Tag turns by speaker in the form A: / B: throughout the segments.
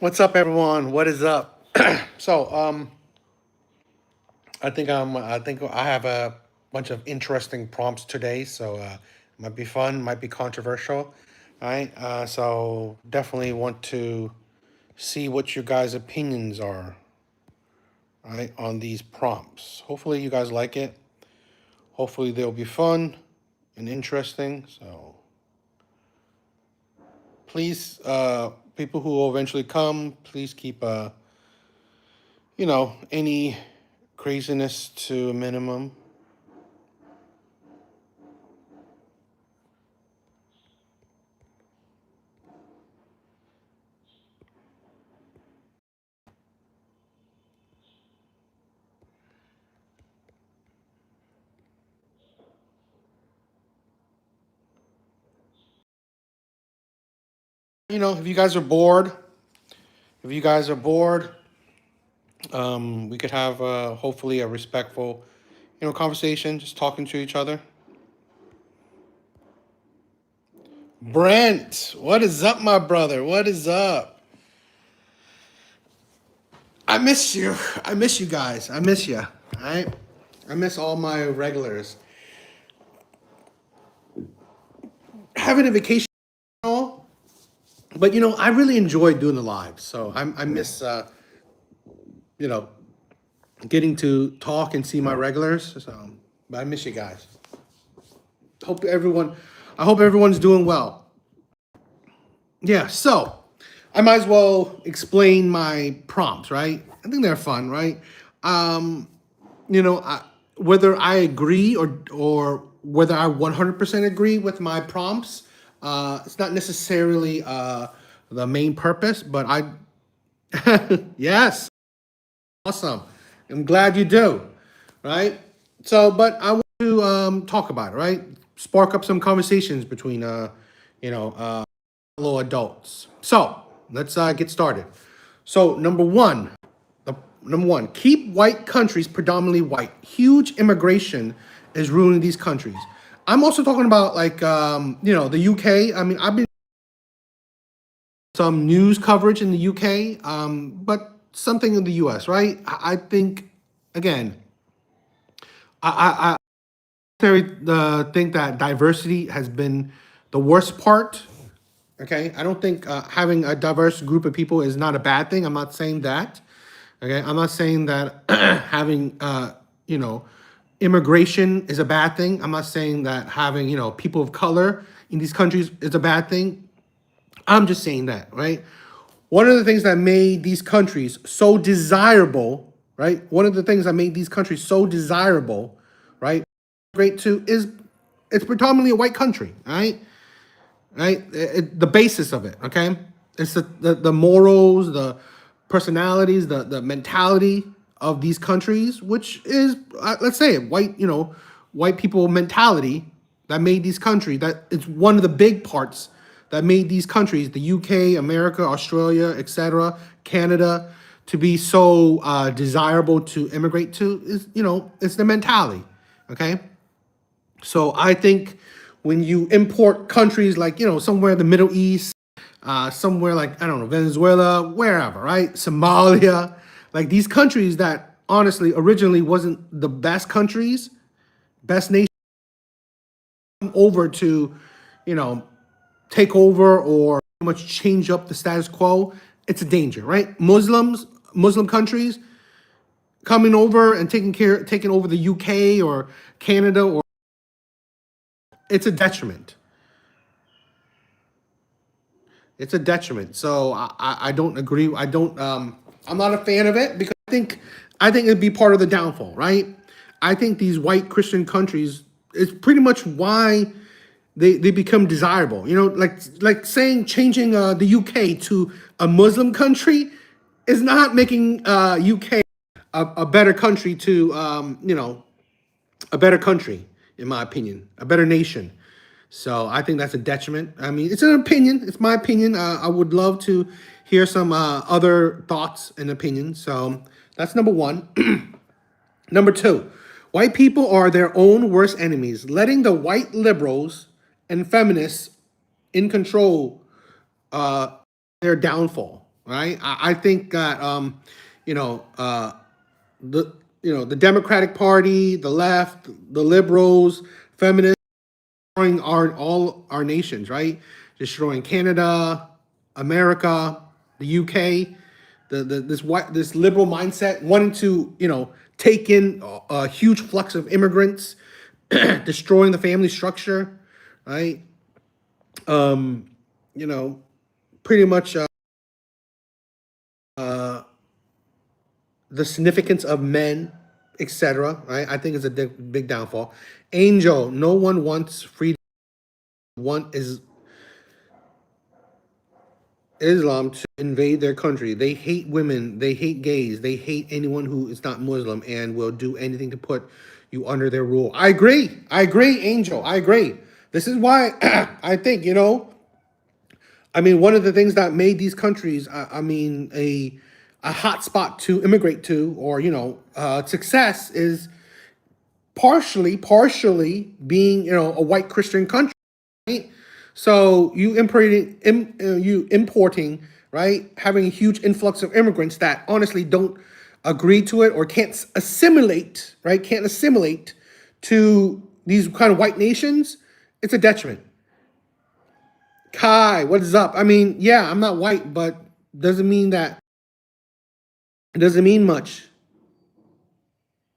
A: What's up, everyone? What is up? So, I think I have a bunch of interesting prompts today. So, might be fun, might be controversial. All right. So definitely want to see what your guys' opinions are. All right, on these prompts. Hopefully, you guys like it. Hopefully, they'll be fun and interesting. So, please, people who will eventually come, please keep any craziness to a minimum. If you guys are bored, if you guys are bored, we could have hopefully a respectful, conversation, just talking to each other. Brent, what is up, my brother? What is up? I miss you. I miss you guys. I miss you. All right. I miss all my regulars. Having a vacation, and all, but I really enjoy doing the live. So I miss you know getting to talk and see my regulars. So, but I miss you guys. Hope everyone. I hope everyone's doing well. Yeah. So I might as well explain my prompts, right? I think they're fun, right? Um, whether I agree or whether I 100% agree with my prompts, it's not necessarily the main purpose, but I yes, awesome. I'm glad you do, right? So, but I want to talk about it, right? Spark up some conversations between fellow adults. So let's get started. So number one, keep white countries predominantly white. Huge immigration is ruining these countries. I'm also talking about like the UK. I mean, I've been some news coverage in the UK, but something in the US, right? I think again, I think that diversity has been the worst part. Okay, I don't think having a diverse group of people is not a bad thing. I'm not saying that. Okay, I'm not saying that having immigration is a bad thing. I'm not saying that having people of color in these countries is a bad thing. I'm just saying that, right? One of the things that made these countries so desirable, right? One of the things that made these countries so desirable, right? Great too is it's predominantly a white country, right? Right? The basis of it, okay? It's the morals, the personalities, the mentality of these countries, which is, let's say, white people mentality that made these countries, that it's one of the big parts that made these countries, the UK, America, Australia, etc., Canada, to be so desirable to immigrate to is, it's the mentality, okay? So I think when you import countries like, somewhere in the Middle East, somewhere like, I don't know, Venezuela, wherever, right? Somalia, like these countries that honestly originally wasn't the best countries, best nation over to, you know, take over or pretty much change up the status quo, it's a danger, right? Muslim countries coming over and taking over the UK or Canada, or it's a detriment. It's a detriment. So I don't agree. I don't. I'm not a fan of it because I think it'd be part of the downfall, right? I think these white Christian countries is pretty much why they become desirable. Like saying changing the UK to a Muslim country is not making UK a better country to a better country, in my opinion, a better nation. So I think that's a detriment. I mean, it's an opinion. It's my opinion. I would love to hear some other thoughts and opinions. So that's number one. Number two, white people are their own worst enemies. Letting the white liberals and feminists in control their downfall. right? I think that you know, the the Democratic Party, the left, the liberals, feminists, destroying all our nations, right? Destroying Canada, America, the UK, this liberal mindset, wanting to take in a huge flux of immigrants, destroying the family structure, right? Um, you know, pretty much the significance of men, etc. Right? I think it's a big downfall. Angel, no one wants freedom. One is Islam to invade their country. They hate women. They hate gays. They hate anyone who is not Muslim and will do anything to put you under their rule. I agree. I agree, Angel. I agree. This is why I think, I mean, one of the things that made these countries, I mean, a hot spot to immigrate to, or success is partially being a white Christian country, right? So you importing, right, having a huge influx of immigrants that honestly don't agree to it or can't assimilate, right? Can't assimilate to these kind of white nations. It's a detriment. Kai, what is up? I mean, yeah, I'm not white, but doesn't mean that it doesn't mean much.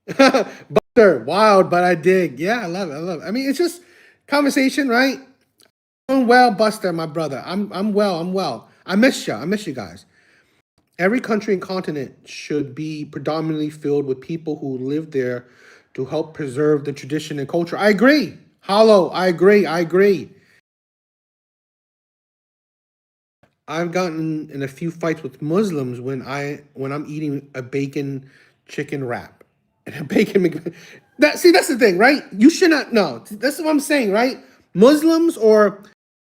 A: Buster, wild, but I dig. Yeah, I love it. I love it. I mean, it's just conversation, right? I'm well, Buster, my brother. I'm well. I'm well. I miss you. I miss you guys. Every country and continent should be predominantly filled with people who live there to help preserve the tradition and culture. I agree. Hollow, I agree. I agree. I've gotten in a few fights with Muslims when I'm eating a bacon chicken wrap and a bacon. That's the thing, right? You should not know. That's what I'm saying, right? Muslims or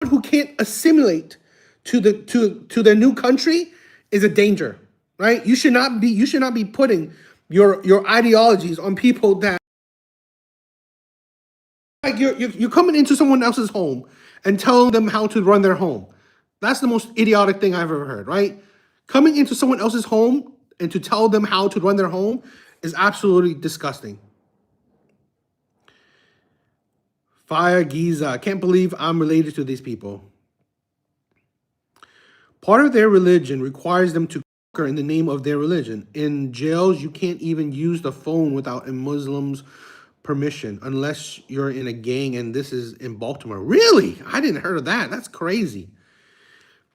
A: who can't assimilate to their new country is a danger, right? You should not be putting your ideologies on people that like you're coming into someone else's home and telling them how to run their home. That's the most idiotic thing I've ever heard, right? Coming into someone else's home and to tell them how to run their home is absolutely disgusting. Fire Giza. I can't believe I'm related to these people. Part of their religion requires them to conquer in the name of their religion. In jails, you can't even use the phone without a Muslim's permission unless you're in a gang, and this is in Baltimore. Really? I didn't heard of that. That's crazy.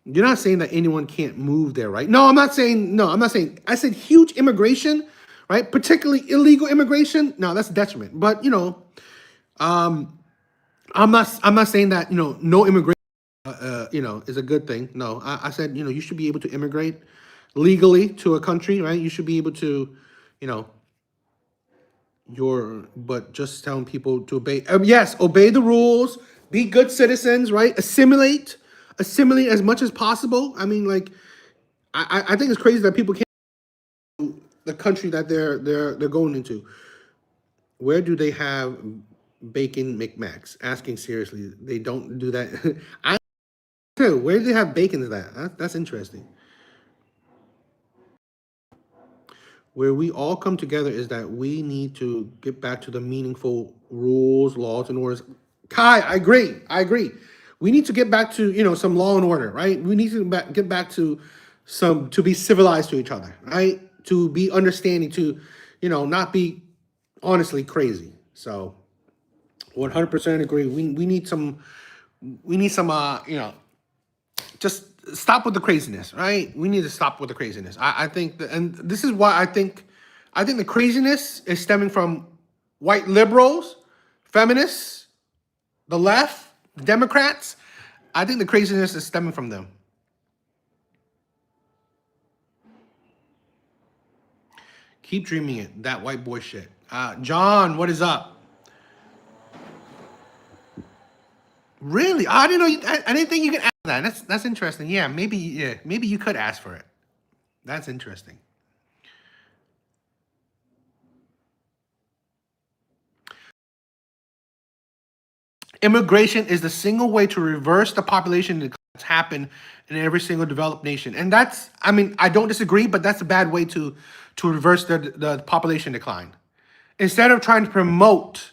A: You're not saying that anyone can't move there, right? No, I'm not saying, no, I'm not saying, I said huge immigration, right? Particularly illegal immigration. No, that's a detriment. But, I'm not saying that, no immigration, is a good thing. No, I said, you should be able to immigrate legally to a country, right? You should be able to, you know, but just telling people to obey. Yes, obey the rules, be good citizens, right? Assimilate as much as possible. I mean, like, I think it's crazy that people can't the country that they're going into. Where do they have bacon McMacs? Asking seriously, they don't do that. I too. Where do they have bacon? To that's interesting. Where we all come together is that we need to get back to the meaningful rules, laws, and orders. Kai, I agree. I agree. We need to get back to some law and order, right? We need to get back to to be civilized to each other, right? To be understanding, to not be honestly crazy. So 100% agree. We need some just stop with the craziness, right? We need to stop with the craziness. I think that, and this is why I think the craziness is stemming from white liberals, feminists, the left, the Democrats. I think the craziness is stemming from them. Keep dreaming it. That white boy shit. John, what is up? Really? I didn't know. I didn't think you could ask that. That's interesting. Yeah, maybe you could ask for it. That's interesting. Immigration is the single way to reverse the population It's happened in every single developed nation. And that's, I mean, I don't disagree, but that's a bad way to reverse the population decline. Instead of trying to promote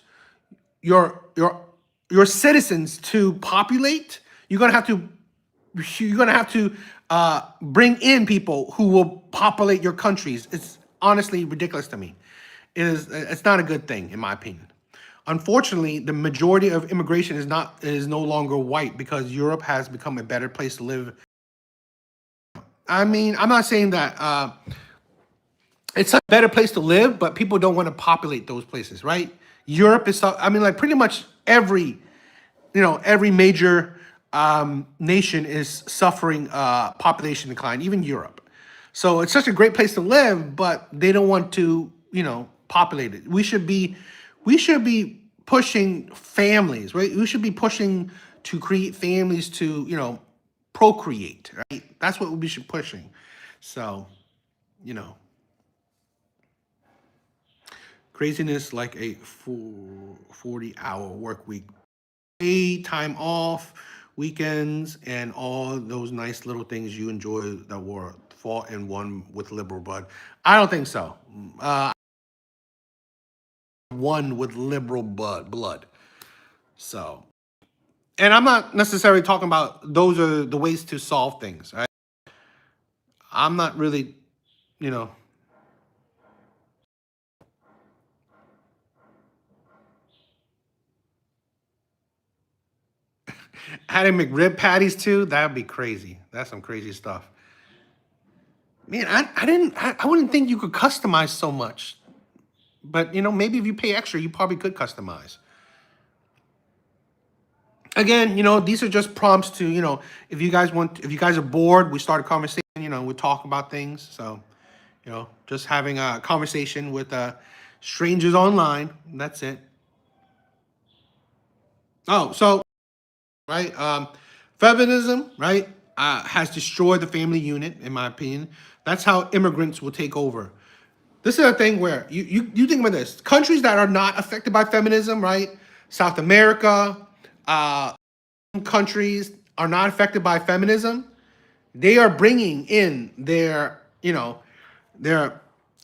A: your your your citizens to populate, you're gonna have to bring in people who will populate your countries. It's honestly ridiculous to me. It's not a good thing in my opinion. Unfortunately, the majority of immigration is no longer white because Europe has become a better place to live. I mean, I'm not saying that it's a better place to live, but people don't want to populate those places, right? Europe is, I mean, like pretty much every major nation is suffering population decline, even Europe. So it's such a great place to live, but they don't want to, populate it. We should be pushing families, right? We should be pushing to create families to, procreate, right? That's what we should be pushing. So, you know, craziness like a full 40-hour work week, pay time off, weekends, and all those nice little things you enjoy that were fought and won with liberal blood. I don't think so. Won with liberal blood. So, and I'm not necessarily talking about those are the ways to solve things. Right? I'm not really, you know, adding McRib patties too. That'd be crazy. That's some crazy stuff. Man, I wouldn't think you could customize so much. But maybe if you pay extra, you probably could customize. Again, these are just prompts to, if you guys are bored, we start a conversation, we talk about things. So, just having a conversation with strangers online. That's it. Oh, so, right, feminism, right, has destroyed the family unit, in my opinion. That's how immigrants will take over. This is a thing where you think about this. Countries that are not affected by feminism, right? South America, countries are not affected by feminism. They are bringing in their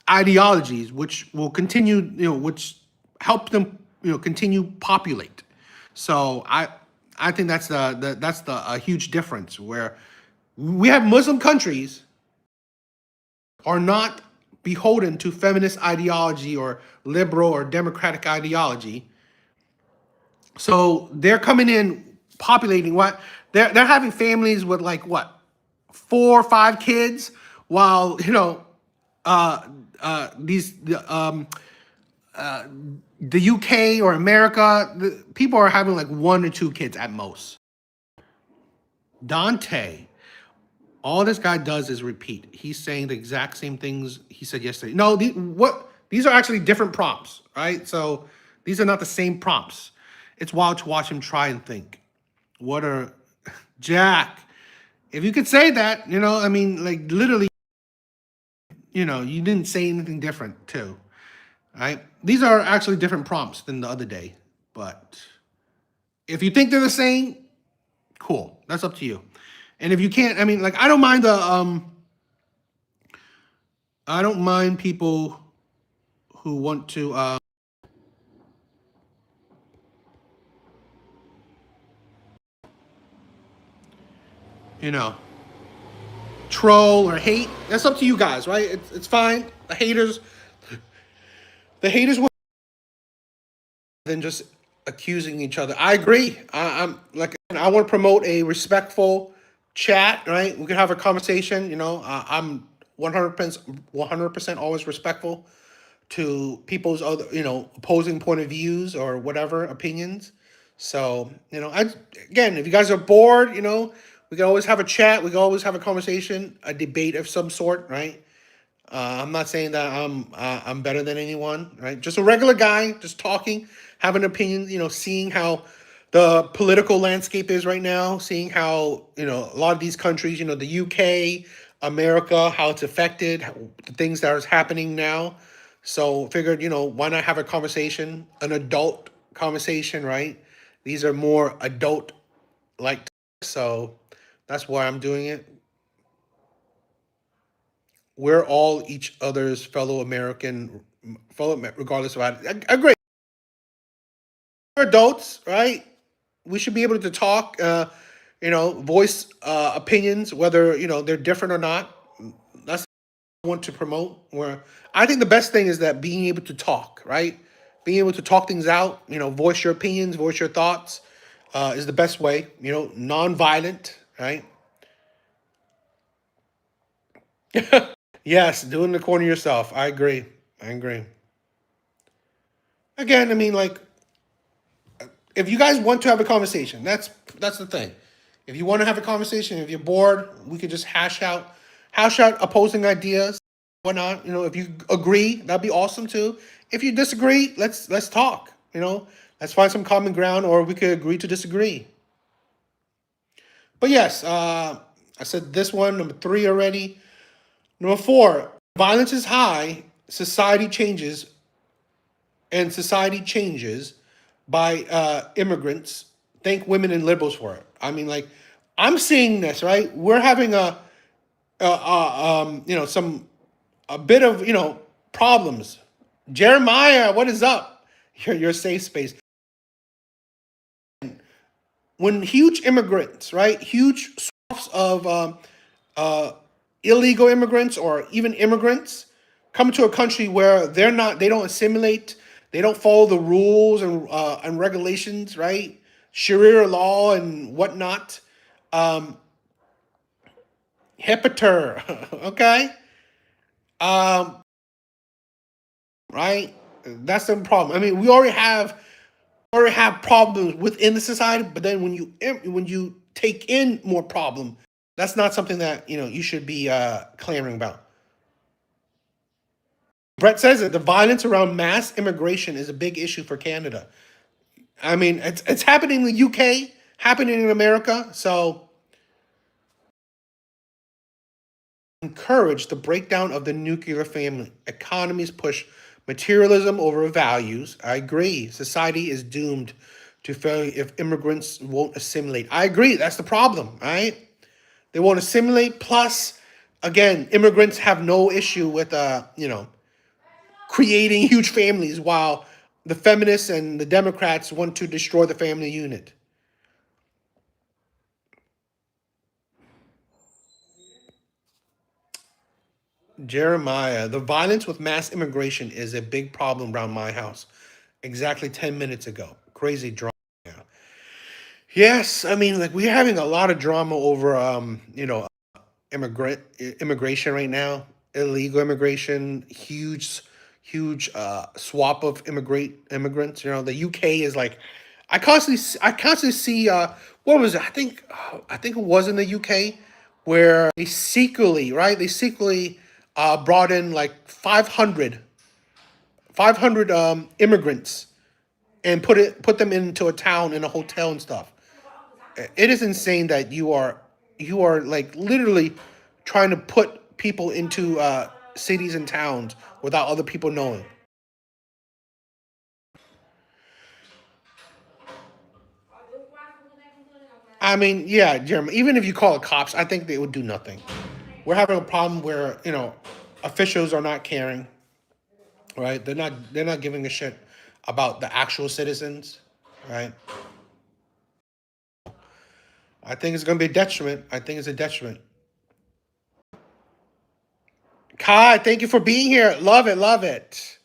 A: ideologies, which will continue, which help them, continue populate. So I think that's that's the a huge difference where we have Muslim countries are not beholden to feminist ideology or liberal or democratic ideology. So they're coming in populating what they're having families with like what 4 or 5 kids, while the UK or America, people are having like 1 or 2 kids at most. Dante, all this guy does is repeat. He's saying the exact same things he said yesterday. No, these are actually different prompts, right? So these are not the same prompts. It's wild to watch him try and think. What are Jack? If you could say that, I mean, like literally, you didn't say anything different too, right? These are actually different prompts than the other day, but if you think they're the same, cool. That's up to you. And if you can't, I mean, like I don't mind people who want to you know, troll or hate. That's up to you guys, right? It's fine. The haters will than just accusing each other. I agree. I'm like I want to promote a respectful chat, right? We can have a conversation. I'm 100% always respectful to people's other opposing point of views or whatever opinions. So I again, if you guys are bored, we can always have a chat. We can always have a conversation, a debate of some sort, right? I'm not saying that I'm better than anyone, right? Just a regular guy, just talking, having an opinion, seeing how the political landscape is right now, seeing how, a lot of these countries, the UK, America, how it's affected, the things that are happening now. So figured, why not have a conversation, an adult conversation, right? These are more adult like, so That's why I'm doing it. We're all each other's fellow American, regardless of. I agree. We're adults, right? We should be able to talk, voice opinions, whether they're different or not. That's what I want to promote. Where I think the best thing is that being able to talk, right? Being able to talk things out, voice your opinions, voice your thoughts, is the best way. Non-violent, right? Yes, doing the corner yourself. I agree. I agree. Again, I mean, like, if you guys want to have a conversation, that's the thing. If you want to have a conversation, if you're bored, we could just hash out opposing ideas, whatnot. If you agree, that'd be awesome too. If you disagree, let's talk. Let's find some common ground, or we could agree to disagree. But yes, I said this one, number 3 already. Number 4, violence is high. Society changes by immigrants. Thank women and liberals for it. I mean, like, I'm seeing this, right? We're having some a bit of problems. Jeremiah, what is up? Your safe space. When huge immigrants, right? Huge swaths of uh, illegal immigrants or even immigrants come to a country where they don't assimilate, they don't follow the rules and regulations, right? Sharia law and whatnot. Um, okay? Um, right? That's the problem. I mean, we already have problems within the society, but then when you take in more problem, that's not something that you should be clamoring about. Brett says that the violence around mass immigration is a big issue for Canada. I mean, it's happening in the UK, happening in America. So encourage the breakdown of the nuclear family. Economies push materialism over values. I agree. Society is doomed to failure if immigrants won't assimilate. I agree. That's the problem, right? They won't assimilate. Plus, again, immigrants have no issue with creating huge families, while the feminists and the Democrats want to destroy the family unit. Jeremiah, the violence with mass immigration is a big problem around my house. Exactly 10 minutes ago. Crazy drama. Yes, I mean, like, we're having a lot of drama over immigration right now. Illegal immigration, huge swap of immigrants. The UK is like, I constantly see what was it? I think it was in the UK where they secretly brought in like 500 immigrants and put them into a town in a hotel and stuff. It is insane that you are like literally trying to put people into cities and towns without other people knowing. I mean, yeah, Jeremy, even if you call it cops, I think they would do nothing. We're having a problem where officials are not caring, right? They're not giving a shit about the actual citizens, right? I think it's going to be a detriment. I think it's a detriment. Kai, thank you for being here. Love it, love it.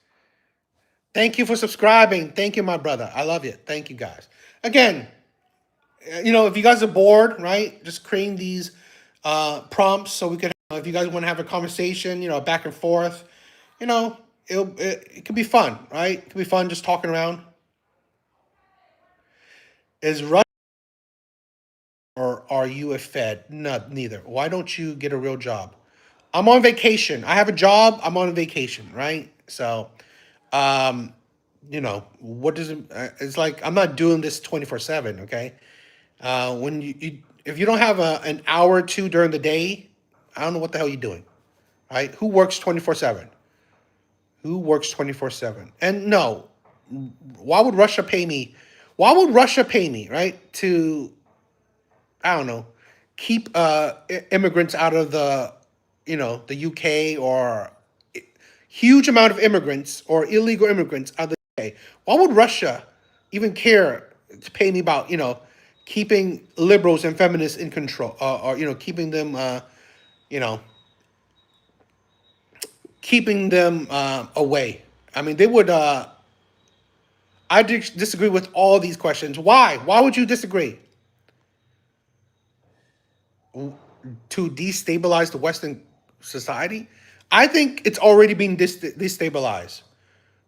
A: Thank you for subscribing. Thank you, my brother. I love you. Thank you, guys. Again, if you guys are bored, right, just creating these prompts so we could, if you guys want to have a conversation, back and forth, you know, it could be fun, right? It could be fun just talking around. Is Russia or are you a Fed? No, neither. Why don't you get a real job? I'm on vacation. I have a job. I'm on vacation, right? So, um, what does it? It's like I'm not doing this 24/7. Okay. When if you don't have an hour or two during the day, I don't know what the hell you're doing, right? Who works 24/7? Who works 24/7? And no, why would Russia pay me? Why would Russia pay me, right? To, I don't know, keep immigrants out of the, the UK, or huge amount of immigrants or illegal immigrants out of the UK. Why would Russia even care to pay me about, keeping liberals and feminists in control, or keeping them, you know, keeping them away? I mean, they would. I disagree with all these questions. Why? Why would you disagree? To destabilize the Western society? I think it's already being destabilized.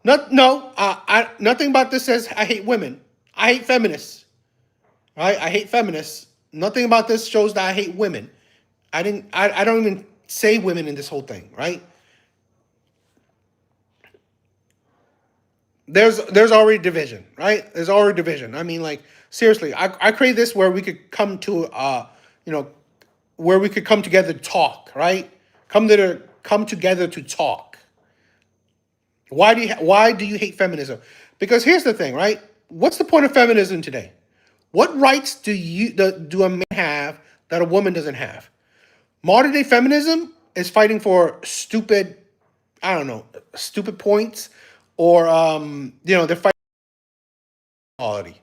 A: Not no. Nothing about this says I hate women. I hate feminists. Right? I hate feminists. Nothing about this shows that I hate women. I didn't. I don't even say women in this whole thing. Right? There's already division. Right? There's already division. I mean, like, seriously, I create this where we could come to you know where we could come together to talk. Right? Come together to talk. Why do you hate feminism? Because here's the thing, right? What's the point of feminism today? What rights do a man have that a woman doesn't have? Modern day feminism is fighting for stupid, I don't know, stupid points, or they're fighting for equality.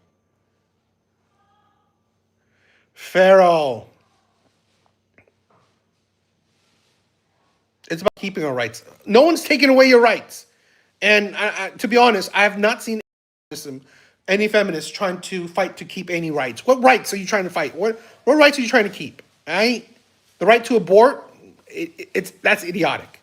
A: Pharaoh, it's about keeping our rights. No one's taking away your rights, and to be honest, I have not seen any feminists trying to fight to keep any rights. What rights are you trying to fight? What rights are you trying to keep? Right? The right to abort, that's idiotic.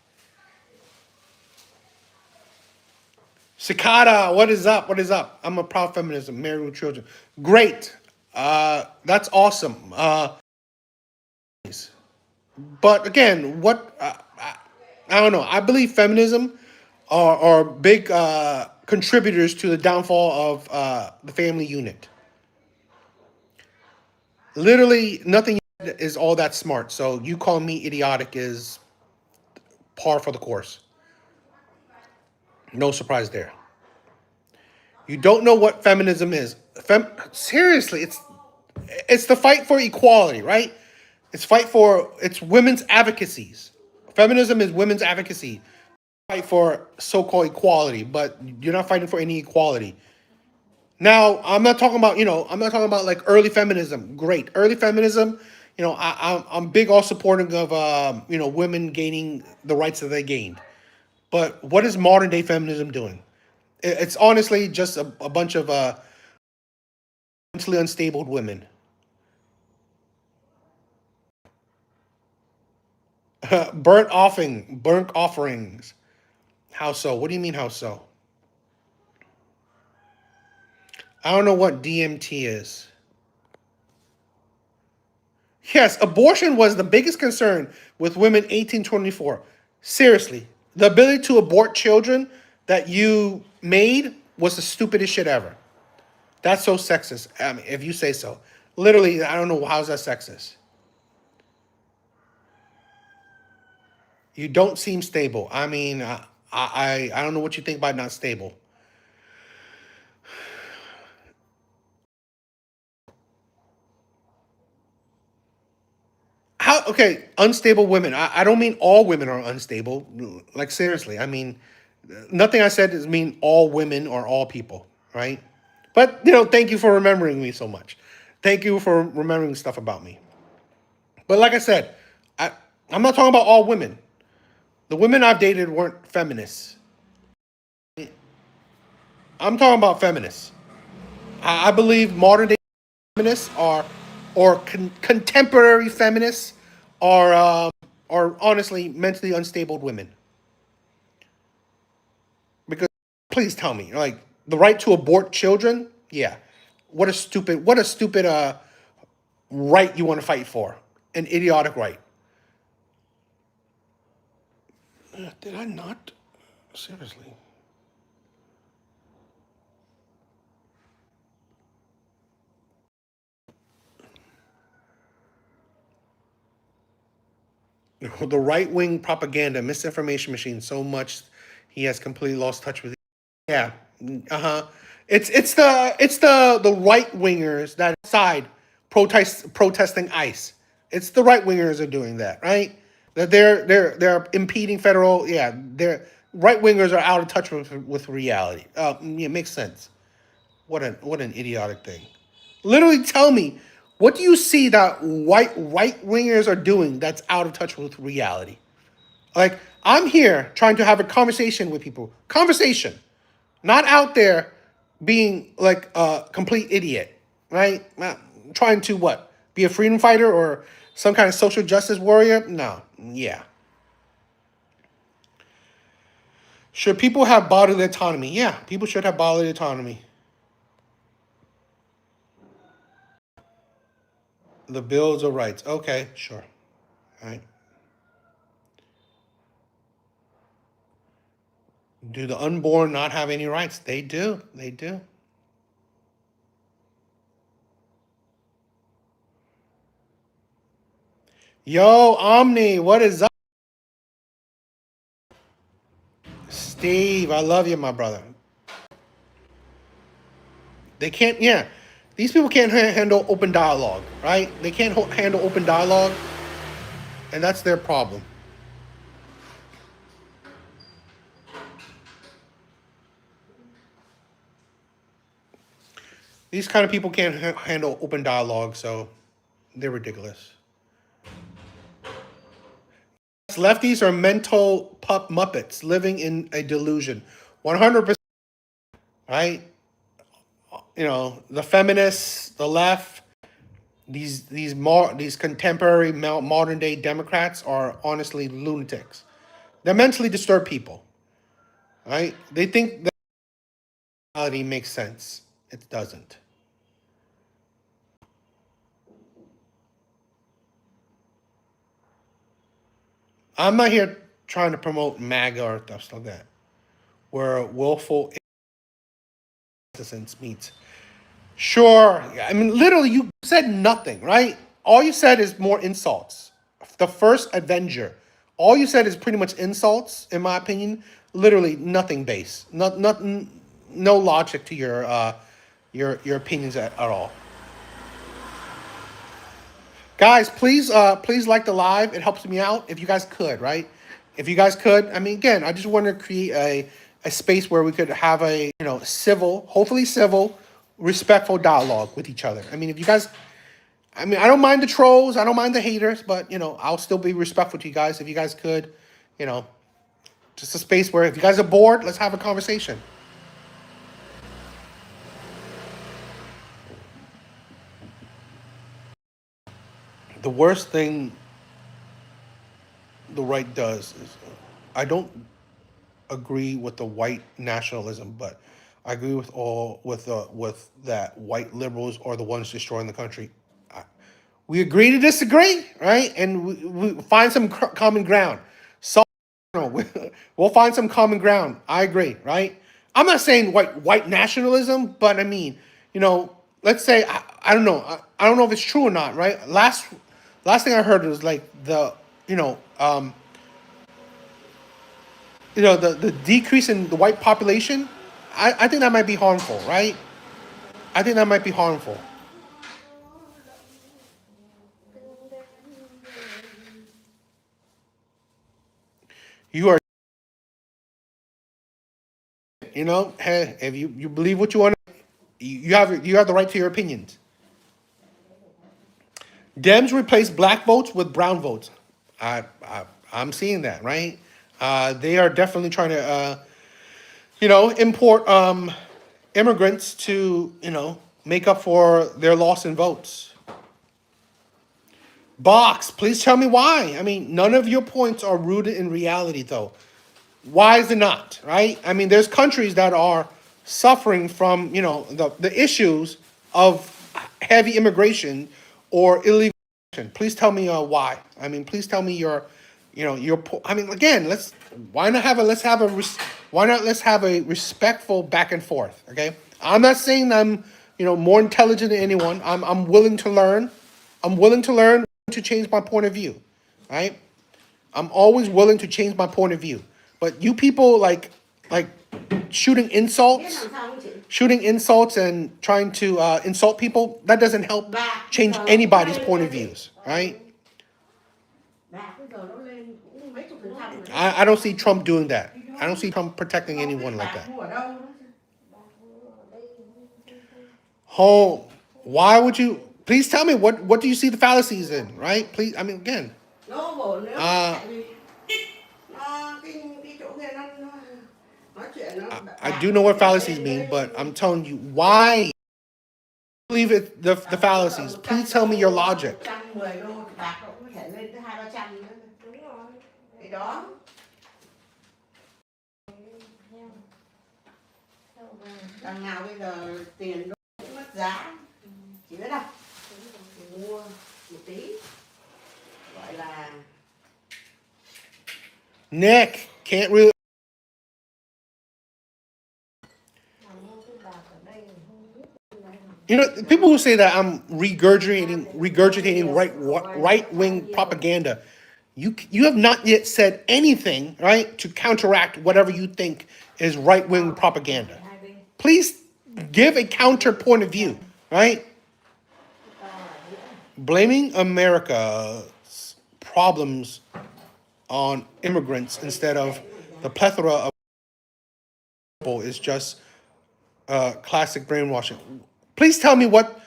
A: Cicada, what is up? What is up? I'm a proud feminism, married with children. Great. That's awesome. But again, I don't know. I believe feminism are big contributors to the downfall of the family unit. Literally, nothing is all that smart. So you call me idiotic is par for the course. No surprise there. You don't know what feminism is. Seriously, it's the fight for equality, right? It's women's advocacies. Feminism is women's advocacy. Fight for so-called equality, but you're not fighting for any equality. Now, I'm not talking about like early feminism. Great, early feminism. I'm big all supporting of women gaining the rights that they gained. But what is modern day feminism doing? It's honestly just a bunch of mentally unstable women. Burnt offerings. How so? What do you mean, how so? I don't know what DMT is. Yes, abortion was the biggest concern with women 1824. Seriously, the ability to abort children that you made was the stupidest shit ever. That's so sexist. I mean, if you say so. Literally, I don't know how's that sexist. You don't seem stable. I mean, I don't know what you think about not stable. How? Okay, unstable women. I don't mean all women are unstable. Like, seriously, I mean, nothing I said is mean all women or all people, right? But thank you for remembering me so much. Thank you for remembering stuff about me. But like I said, I I'm not talking about all women. The women I've dated weren't feminists. I'm talking about feminists. I believe modern day feminists contemporary feminists are honestly mentally unstable women. Because please tell me, like, the right to abort children, yeah. What a stupid right you want to fight for. An idiotic right. Did I not? Seriously. The right wing propaganda, misinformation machine, so much he has completely lost touch with. Yeah. Uh-huh. It's the right wingers that side protesting ICE. It's the right wingers are doing that, right? That they're impeding federal. Yeah, they're right wingers are out of touch with reality. Yeah, it makes sense. What an idiotic thing. Literally tell me, what do you see that right wingers are doing that's out of touch with reality? Like, I'm here trying to have a conversation with people. Conversation. Not out there being like a complete idiot, right? Not trying to what? Be a freedom fighter or some kind of social justice warrior? No. Yeah. Should people have bodily autonomy? Yeah, people should have bodily autonomy. The Bills of Rights. Okay, sure. All right. Do the unborn not have any rights? They do. They do. Yo, Omni, what is up? Steve, I love you, my brother. They can't, yeah. These people can't handle open dialogue, right? They can't handle open dialogue, and that's their problem. These kind of people can't handle open dialogue, so they're ridiculous. Lefties are mental pup muppets living in a delusion. 100%, right? You know, the feminists, the left, these contemporary modern day Democrats are honestly lunatics. They're mentally disturbed people, right? They think that reality makes sense. It doesn't. I'm not here trying to promote MAGA or stuff like that, where willful innocence meets. Sure, I mean, literally, you said nothing, right? All you said is more insults. The first Avenger, all you said is pretty much insults, in my opinion. Literally, nothing base, no logic to your opinions at all. Guys, please like the live. It helps me out if you guys could, right? If you guys could, I mean, again, I just want to create a space where we could have a civil, hopefully civil, respectful dialogue with each other. I mean, if you guys, I mean, I don't mind the trolls, I don't mind the haters, but I'll still be respectful to you guys. If you guys could, you know, just a space where if you guys are bored, let's have a conversation. The worst thing the right does is, I don't agree with the white nationalism, but I agree with that white liberals are the ones destroying the country. We agree to disagree, right? And we find some common ground. So we'll find some common ground. I agree, right? I'm not saying white nationalism, but I mean, let's say I don't know. I don't know if it's true or not, right? Last thing I heard was like the decrease in the white population. I think that might be harmful, right? I think that might be harmful. You are, hey, if you believe what you want, you have the right to your opinions. Dems replace black votes with brown votes. I'm seeing that, right? They are definitely trying to import immigrants to make up for their loss in votes. Box, please tell me why. I mean, none of your points are rooted in reality, though. Why is it not, right? I mean, there's countries that are suffering from, the issues of heavy immigration or illegal immigration. Please tell me why. I mean, please tell me I mean, again, why not let's have a respectful back and forth, okay? I'm not saying I'm, more intelligent than anyone. I'm willing to learn. I'm willing to learn to change my point of view, right? I'm always willing to change my point of view. But you people like shooting insults and trying to insult people, that doesn't help change anybody's point of views, right? I don't see Trump doing that. I don't see Trump protecting anyone like that. Oh, why would you? Please tell me what do you see the fallacies in, right? Please, I mean, again. I do know what fallacies mean, but I'm telling you why. Believe it, the fallacies. Please tell me your logic. Đằng nào bây giờ tiền đô mất giá, chị biết không? Chị mua một tí, gọi là Nick can't really. You know, people who say that I'm regurgitating right wing propaganda. You have not yet said anything, right, to counteract whatever you think is right wing propaganda. Please give a counter point of view, right? Blaming America's problems on immigrants instead of the plethora of people is just classic brainwashing. Please tell me what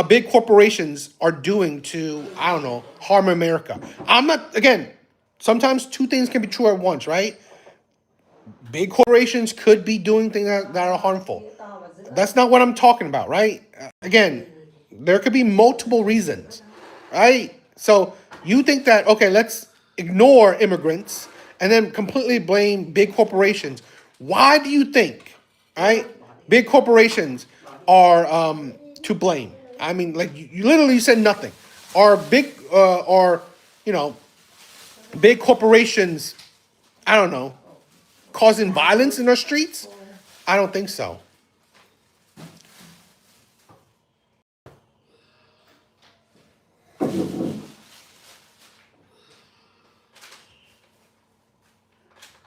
A: big corporations are doing to, I don't know, harm America. I'm not, again, sometimes two things can be true at once, right? Big corporations could be doing things that are harmful. That's not what I'm talking about, right? Again, there could be multiple reasons, right? So you think that, okay, let's ignore immigrants and then completely blame big corporations. Why do you think, right, big corporations are to blame? I mean, like you literally said nothing. Are you know, big corporations, I don't know, causing violence in our streets? I don't think so.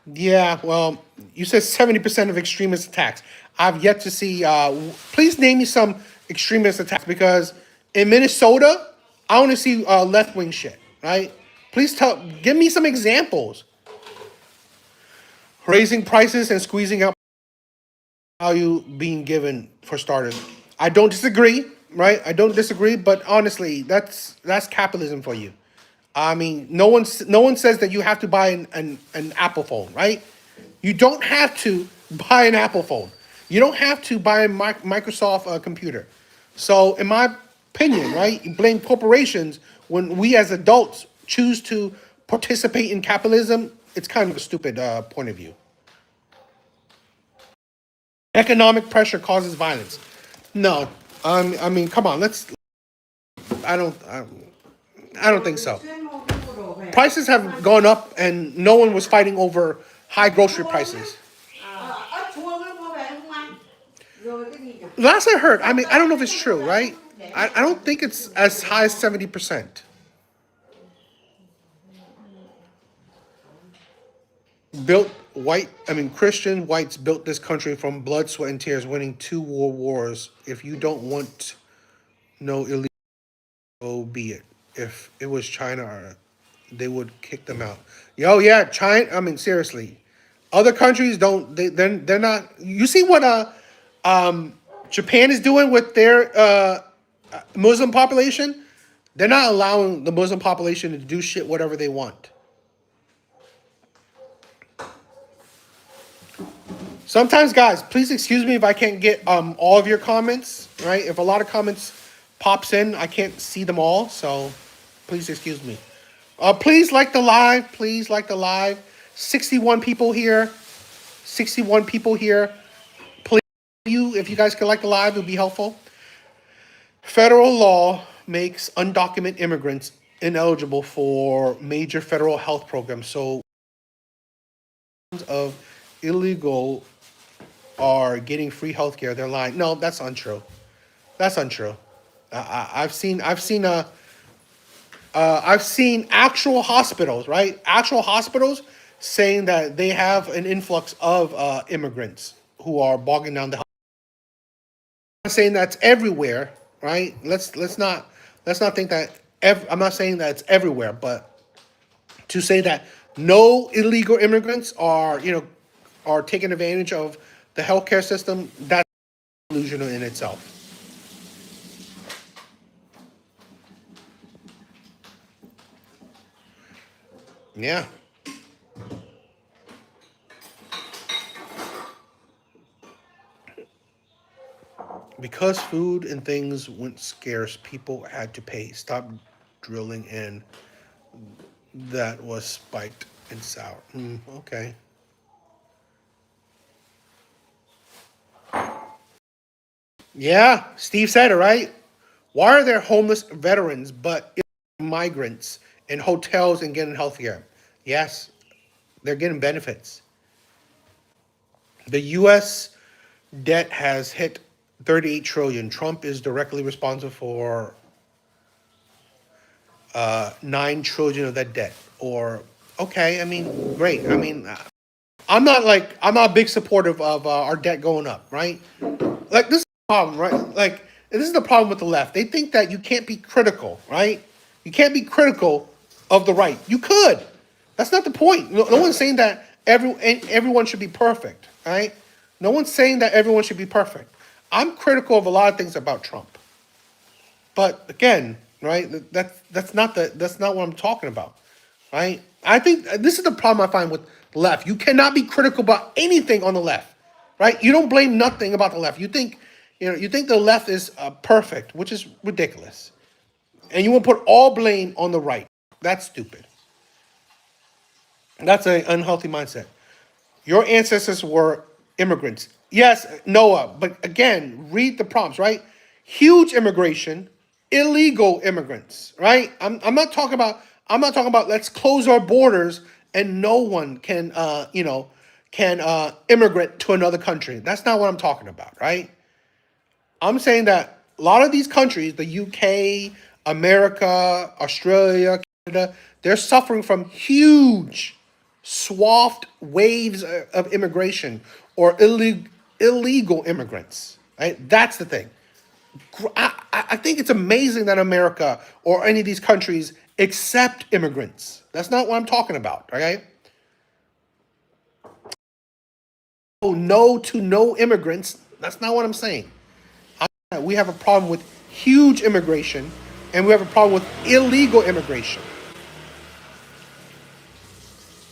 A: Yeah, well, you said 70% of extremist attacks. I've yet to see. Please name me some extremist attacks because in Minnesota, I want to see left wing shit. Right? Please give me some examples. Raising prices and squeezing out value being given for starters. I don't disagree. Right? I don't disagree. But honestly, that's capitalism for you. I mean, no one says that you have to buy an Apple phone, right? You don't have to buy an Apple phone. You don't have to buy a Microsoft computer. So, in my opinion, right, you blame corporations when we as adults choose to participate in capitalism. It's kind of a stupid point of view. Economic pressure causes violence. No, I mean, come on. I don't. I don't think so. Prices have gone up, and no one was fighting over high grocery prices. Last I heard, I mean, I don't know if it's true, right? I don't think it's as high as 70%. Christian whites built this country from blood, sweat, and tears, winning 2 world wars. If you don't want no illegal, so be it. If it was China, they would kick them out. Yo, yeah, China. I mean, seriously, other countries don't. They're not. You see what Japan is doing with their Muslim population? They're not allowing the Muslim population to do shit whatever they want. Sometimes, guys, please excuse me if I can't get all of your comments. Right? If a lot of comments pops in, I can't see them all. So please excuse me. Please like the live. Please like the live. 61 people here. 61 people here. Please, if you guys could like the live, it would be helpful. Federal law makes undocumented immigrants ineligible for major federal health programs. So, of illegal are getting free health care. They're lying. No, that's untrue. That's untrue. I've seen actual hospitals, right? Actual hospitals saying that they have an influx of immigrants who are bogging down the health. I'm not saying that's everywhere, right? Let's not think that. I'm not saying that it's everywhere, but To say that no illegal immigrants are, are taking advantage of the healthcare system, that's delusional in itself. Yeah. Because food and things went scarce, people had to pay. Stop drilling in. That was spiked and sour. Okay. Yeah, Steve said it, right? Why are there homeless veterans but migrants in hotels and getting healthcare? Yes, they're getting benefits. The U.S. debt has hit 38 trillion. Trump is directly responsible for 9 trillion of that debt. Or okay, I mean, great. I mean, I'm not a big supporter of our debt going up, right? Like this is the problem, right? Like this is the problem with the left. They think that you can't be critical, right? You can't be critical of the right. You could. That's not the point. No one's saying that everyone should be perfect, right? No one's saying that everyone should be perfect. I'm critical of a lot of things about Trump, but again, right? That's not what I'm talking about, right? I think this is the problem I find with the left. You cannot be critical about anything on the left, right? You don't blame nothing about the left. You think the left is perfect, which is ridiculous, and you want to put all blame on the right. That's stupid. That's an unhealthy mindset. Your ancestors were immigrants. Yes, Noah, but again, read the prompts, right? Huge immigration, illegal immigrants, right? I'm not talking about let's close our borders and no one can immigrate to another country. That's not what I'm talking about, right? I'm saying that a lot of these countries, the UK, America, Australia, Canada, they're suffering from huge swath waves of immigration or illegal immigrants. Right? That's the thing. I think it's amazing that America or any of these countries accept immigrants. That's not what I'm talking about. Okay? Oh, no to no immigrants. That's not what I'm saying. We have a problem with huge immigration, and we have a problem with illegal immigration.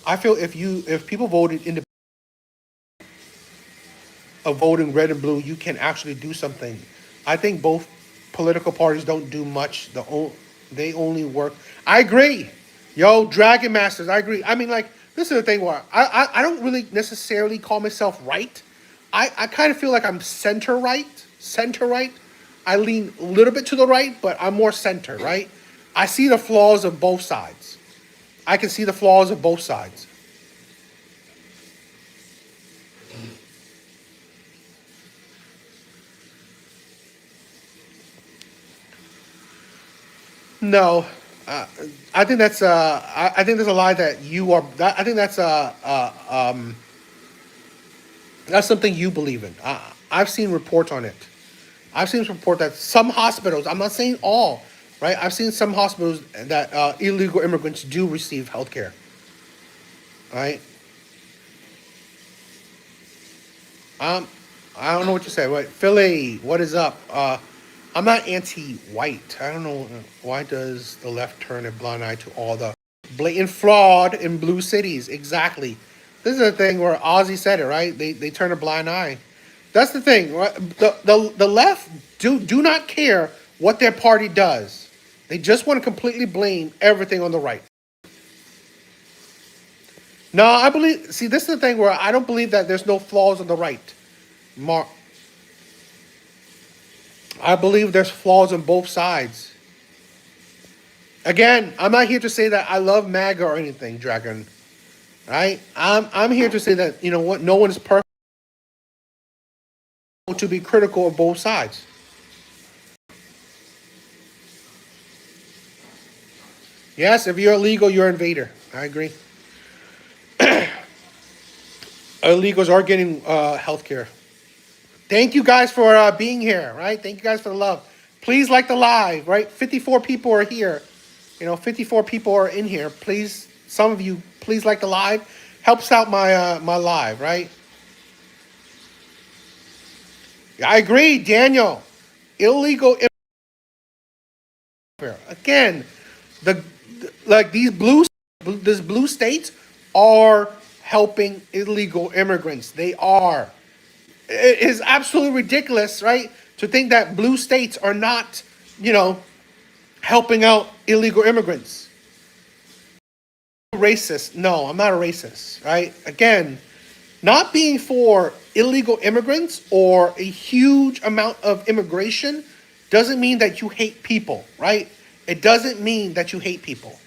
A: I feel if people voted in the of voting red and blue, you can actually do something. I think both political parties don't do much. They only work. I agree, yo, Dragon Masters. I agree. I mean, like this is the thing where I don't really necessarily call myself right. I kind of feel like I'm center right. Center right. I lean a little bit to the right, but I'm more center right. I see the flaws of both sides. I can see the flaws of both sides. No, uh, I think that's I think there's a lie that you are. I think that's something you believe in. I've seen reports on it. I've seen report that some hospitals. I'm not saying all, right? I've seen some hospitals that illegal immigrants do receive health care, right? Um, I don't know what you say. What Philly? What is up? I'm not anti-white. I don't know why does the left turn a blind eye to all the blatant fraud in blue cities. Exactly. This is the thing where Ozzy said it, right? They turn a blind eye. That's the thing, right? The left do not care what their party does. They just want to completely blame everything on the right. No, I believe. See, this is the thing where I don't believe that there's no flaws on the right. Mar- I believe there's flaws on both sides. Again, I'm not here to say that I love MAGA or anything, Dragon. Right? I'm here to say that you know what, no one is perfect. To be critical of both sides. Yes, if you're illegal, you're an invader. I agree. Illegals are getting health care. Thank you guys for being here, right? Thank you guys for the love. Please like the live, right? 54 people are here. 54 people are in here. Please some of you, please like the live. Helps out my my live, right? I agree, Daniel. Illegal again, the like these blue states are helping illegal immigrants. They are. It is absolutely ridiculous, right? To think that blue states are not, you know, helping out illegal immigrants. Racist. No, I'm not a racist, right? Again, not being for illegal immigrants or a huge amount of immigration doesn't mean that you hate people, right? It doesn't mean that you hate people.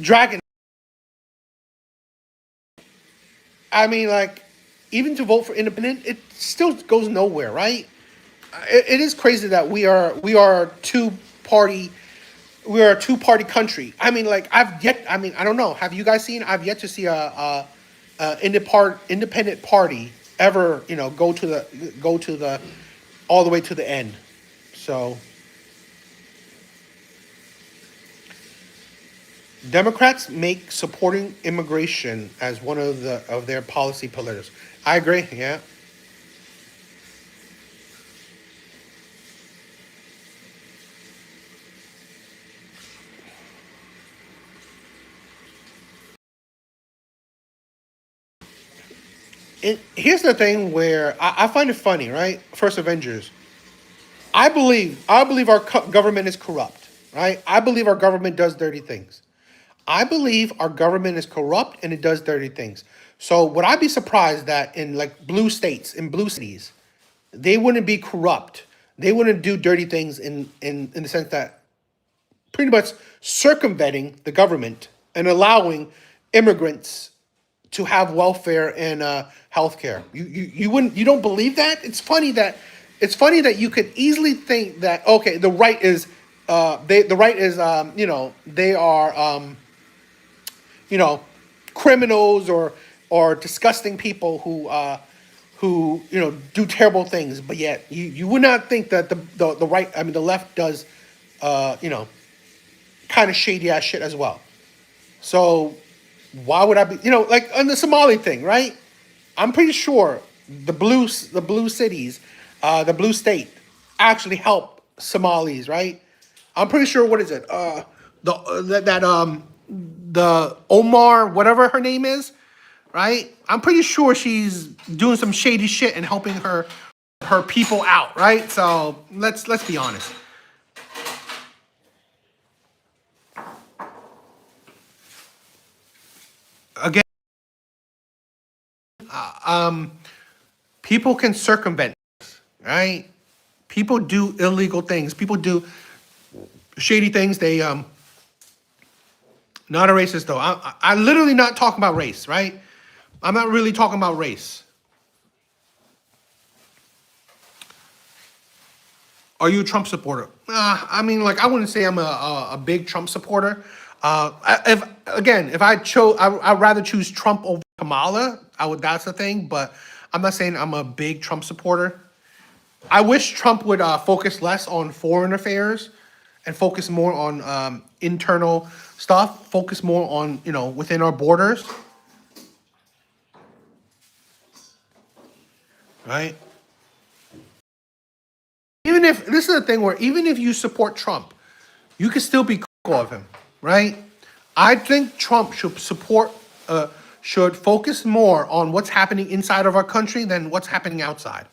A: Dragon. I mean, like, even to vote for independent, it still goes nowhere, right? It is crazy that we are a two party country. I mean, like I mean, I don't know. Have you guys seen? I've yet to see a independent party ever, you know, go to the all the way to the end. So Democrats make supporting immigration as one of their policy pillars. I agree. Yeah. Here's the thing where I find it funny, right? First Avengers. I believe our government is corrupt, right? I believe our government does dirty things. I believe our government is corrupt and it does dirty things. So would I be surprised that in like blue states, in blue cities, they wouldn't be corrupt? They wouldn't do dirty things in the sense that pretty much circumventing the government and allowing immigrants to have welfare and healthcare. You don't believe that? It's funny that you could easily think that okay, the right is the right is you know, they are you know, criminals or disgusting people who, you know, do terrible things, but yet you would not think that the right, I mean the left does you know, kind of shady ass shit as well. So why would I be, you know, like on the Somali thing, right? I'm pretty sure the blue cities, the blue state actually help Somalis, right? I'm pretty sure. What is it? The Omar, whatever her name is, right? I'm pretty sure she's doing some shady shit and helping her people out, right? So let's be honest. Again, people can circumvent, right? People do illegal things. People do shady things. They not a racist though. I literally not talking about race, right? I'm not really talking about race. Are you a Trump supporter? I mean, like I wouldn't say I'm a big Trump supporter. If I chose, I'd rather choose Trump over Kamala. I would. That's the thing. But I'm not saying I'm a big Trump supporter. I wish Trump would focus less on foreign affairs and focus more on internal stuff. Focus more on, you know, within our borders, right? Even if this is the thing where even if you support Trump, you can still be critical of him, right? I think Trump should focus more on what's happening inside of our country than what's happening outside.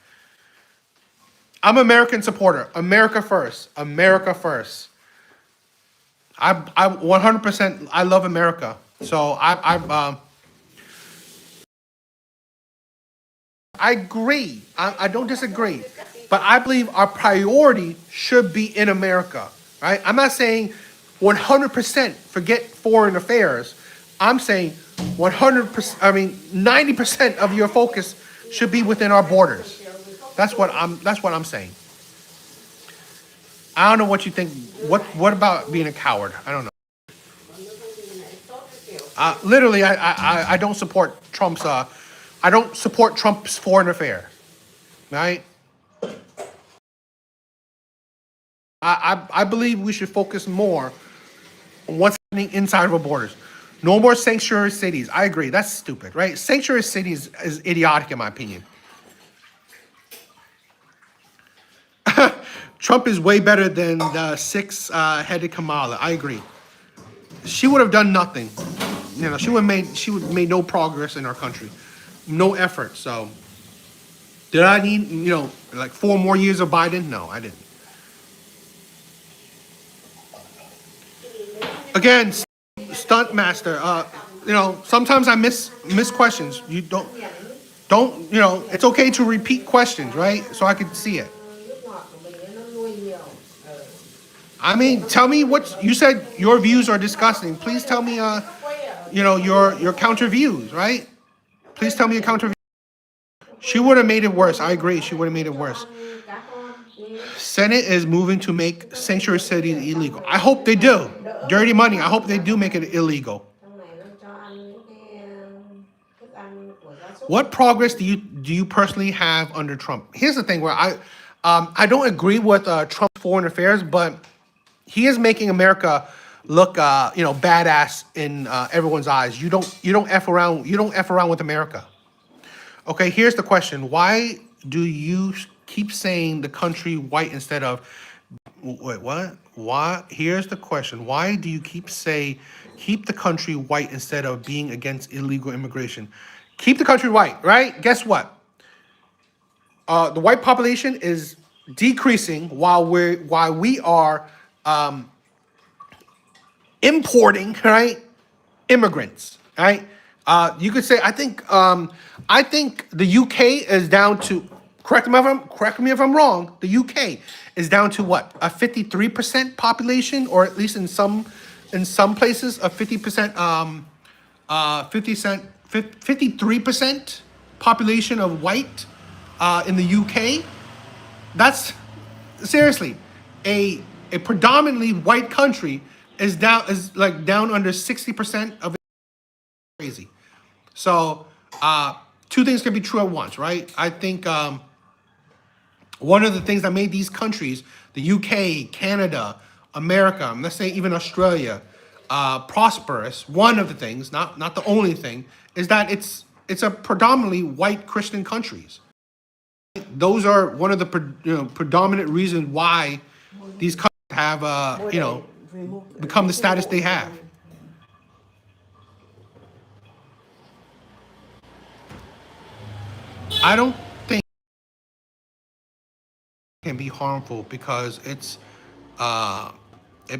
A: I'm American supporter. America first. America first. I 100%. I love America. So I agree. I don't disagree, but I believe our priority should be in America, right? I'm not saying 100% forget foreign affairs. I'm saying 100%. I mean 90% of your focus should be within our borders. That's what I'm saying. I don't know what you think. What about being a coward? I don't know. Literally, I don't support Trump's. I don't support Trump's foreign affair. Right? I believe we should focus more on what's happening inside of our borders. No more sanctuary cities. I agree. That's stupid, right? Sanctuary cities is idiotic in my opinion. Trump is way better than the six-headed Kamala. I agree. She would have done nothing. You know, she would made no progress in our country, no effort. So, did I need like 4 more years of Biden? No, I didn't. Again, stunt master. Sometimes I miss questions. You don't it's okay to repeat questions, right? So I could see it. I mean, tell me what you said. Your views are disgusting. Please tell me, your counter views, right? Please tell me your counter. She would have made it worse. I agree. She would have made it worse. Senate is moving to make sanctuary cities illegal. I hope they do. Dirty money. I hope they do make it illegal. What progress do you personally have under Trump? Here's the thing where I don't agree with Trump's foreign affairs, but he is making America look badass in everyone's eyes. You don't f around. You don't f around with America. Okay, here's the question. Why do you keep saying the country white instead of wait, what? Why? Here's the question. Why do you keep the country white instead of being against illegal immigration? Keep the country white, right? Guess what? The white population is decreasing while we are importing, right? Immigrants, right? You could say I think the UK is down to correct me if I'm wrong. The UK is down to what, a 53% population, or at least in some places a 50% 53% population of white in the UK. That's seriously a predominantly white country is down under 60% of it. Crazy. So two things can be true at once, right? I think one of the things that made these countries, the UK, Canada, America, let's say even Australia, prosperous, one of the things, not the only thing, is that it's a predominantly white Christian countries. Those are one of the predominant reasons why these countries have become the status they have. I don't think it can be harmful because it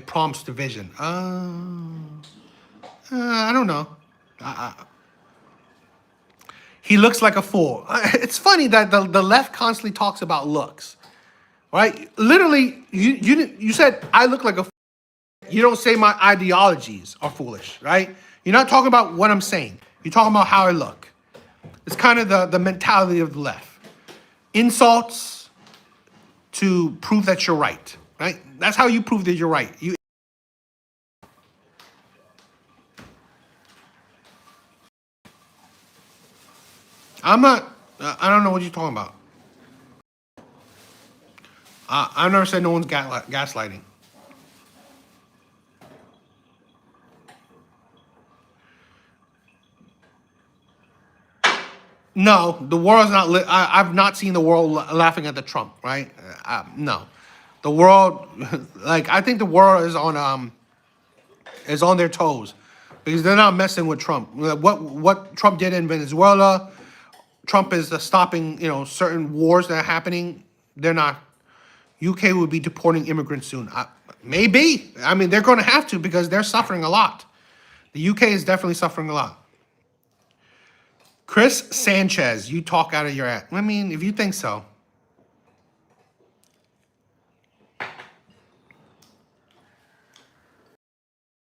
A: prompts division. I don't know. He looks like a fool. It's funny that the left constantly talks about looks, right? Literally, you said I look like a fool. You don't say my ideologies are foolish, right? You're not talking about what I'm saying. You're talking about how I look. It's kind of the mentality of the left. Insults to prove that you're right, right? That's how you prove that you're right. I'm not. I don't know what you're talking about. I've never said no one's gaslighting. No, the world's not. I've not seen the world laughing at the Trump. Right? No, the world. Like I think the world is on their toes because they're not messing with Trump. What Trump did in Venezuela, Trump is stopping certain wars that are happening. They're not. UK will be deporting immigrants soon. Maybe. I mean, they're going to have to because they're suffering a lot. The UK is definitely suffering a lot. Chris Sanchez, you talk out of your ass. I mean, if you think so.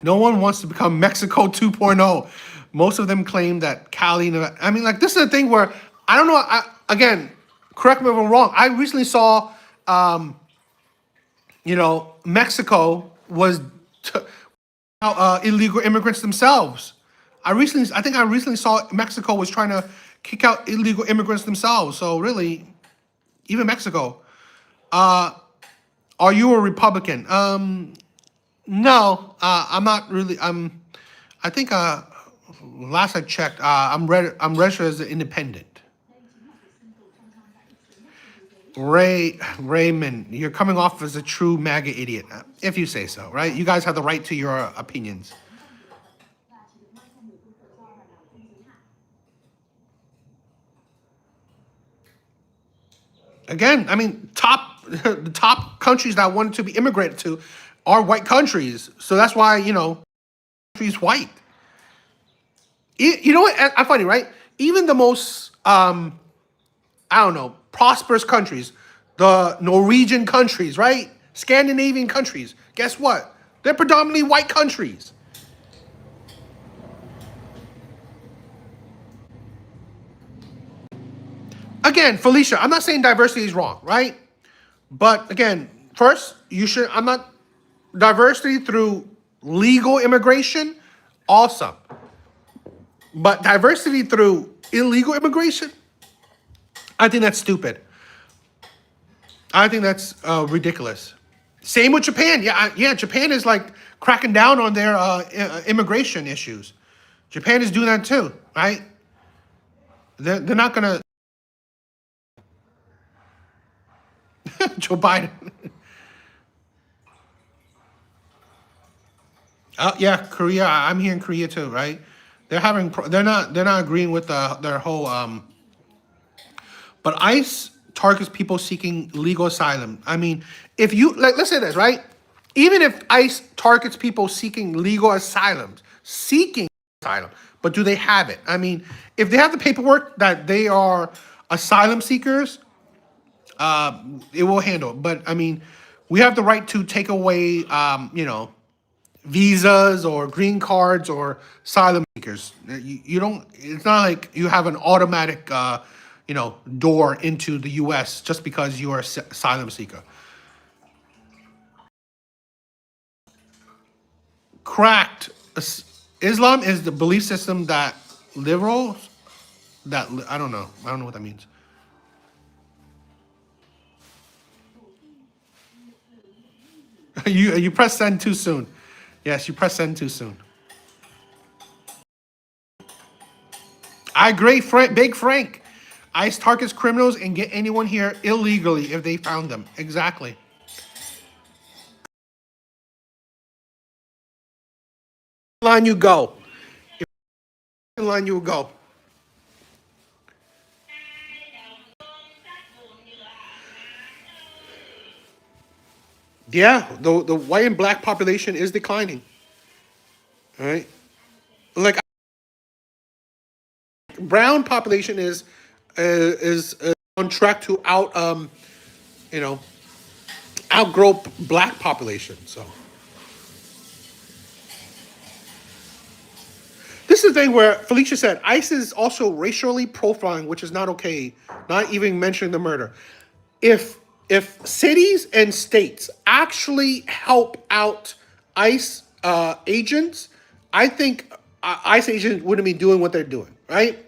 A: No one wants to become Mexico 2.0. Most of them claim that Cali. I mean, like, this is a thing where, I don't know. Again, correct me if I'm wrong. I recently saw, Mexico was illegal immigrants themselves. I think I recently saw Mexico was trying to kick out illegal immigrants themselves. So really, even Mexico. Are you a Republican? No, I'm not really. I think last I checked, I'm registered as an independent. Raymond, you're coming off as a true MAGA idiot, if you say so, right? You guys have the right to your opinions. Again, I mean, the top countries that wanted to be immigrated to are white countries, so that's why countries white. You know what? I'm funny, right? Even the most I don't know, prosperous countries, the Norwegian countries, right? Scandinavian countries. Guess what? They're predominantly white countries. Again, Felicia, I'm not saying diversity is wrong, right? But again, first, I'm not, diversity through legal immigration, awesome. But diversity through illegal immigration, I think that's stupid. I think that's ridiculous. Same with Japan. Yeah, Japan is like cracking down on their immigration issues. Japan is doing that too, right? They're not gonna Joe Biden. Yeah, Korea. I'm here in Korea too, right? They're not agreeing with their whole But ICE targets people seeking legal asylum. I mean, if you like, let's say this, right? Even if ICE targets people seeking asylum, but do they have it? I mean, if they have the paperwork that they are asylum seekers, it will handle it. But I mean, we have the right to take away, visas or green cards or asylum seekers. You don't. It's not like you have an automatic, door into the U.S. just because you are an asylum seeker. Cracked. Islam is the belief system that liberals I don't know. I don't know what that means. You press send too soon. Yes, you press send too soon. I agree, Big Frank. ICE targets criminals and get anyone here illegally if they found them. Exactly. Line you go. In line you will go. Yeah, the white and black population is declining. All right, like brown population is on track to you know outgrow black population. So this is the thing where Felicia said ICE is also racially profiling, which is not okay. Not even mentioning the murder. If cities and states actually help out ICE agents, I think ICE agents wouldn't be doing what they're doing, right?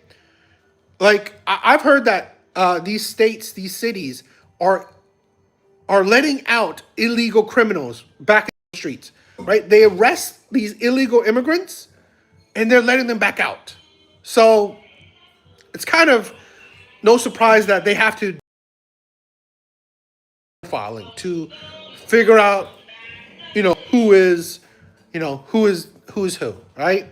A: Like I've heard that these states, these cities are letting out illegal criminals back in the streets, right? They arrest these illegal immigrants and they're letting them back out. So it's kind of no surprise that they have to filing to figure out, who is, who is who, right?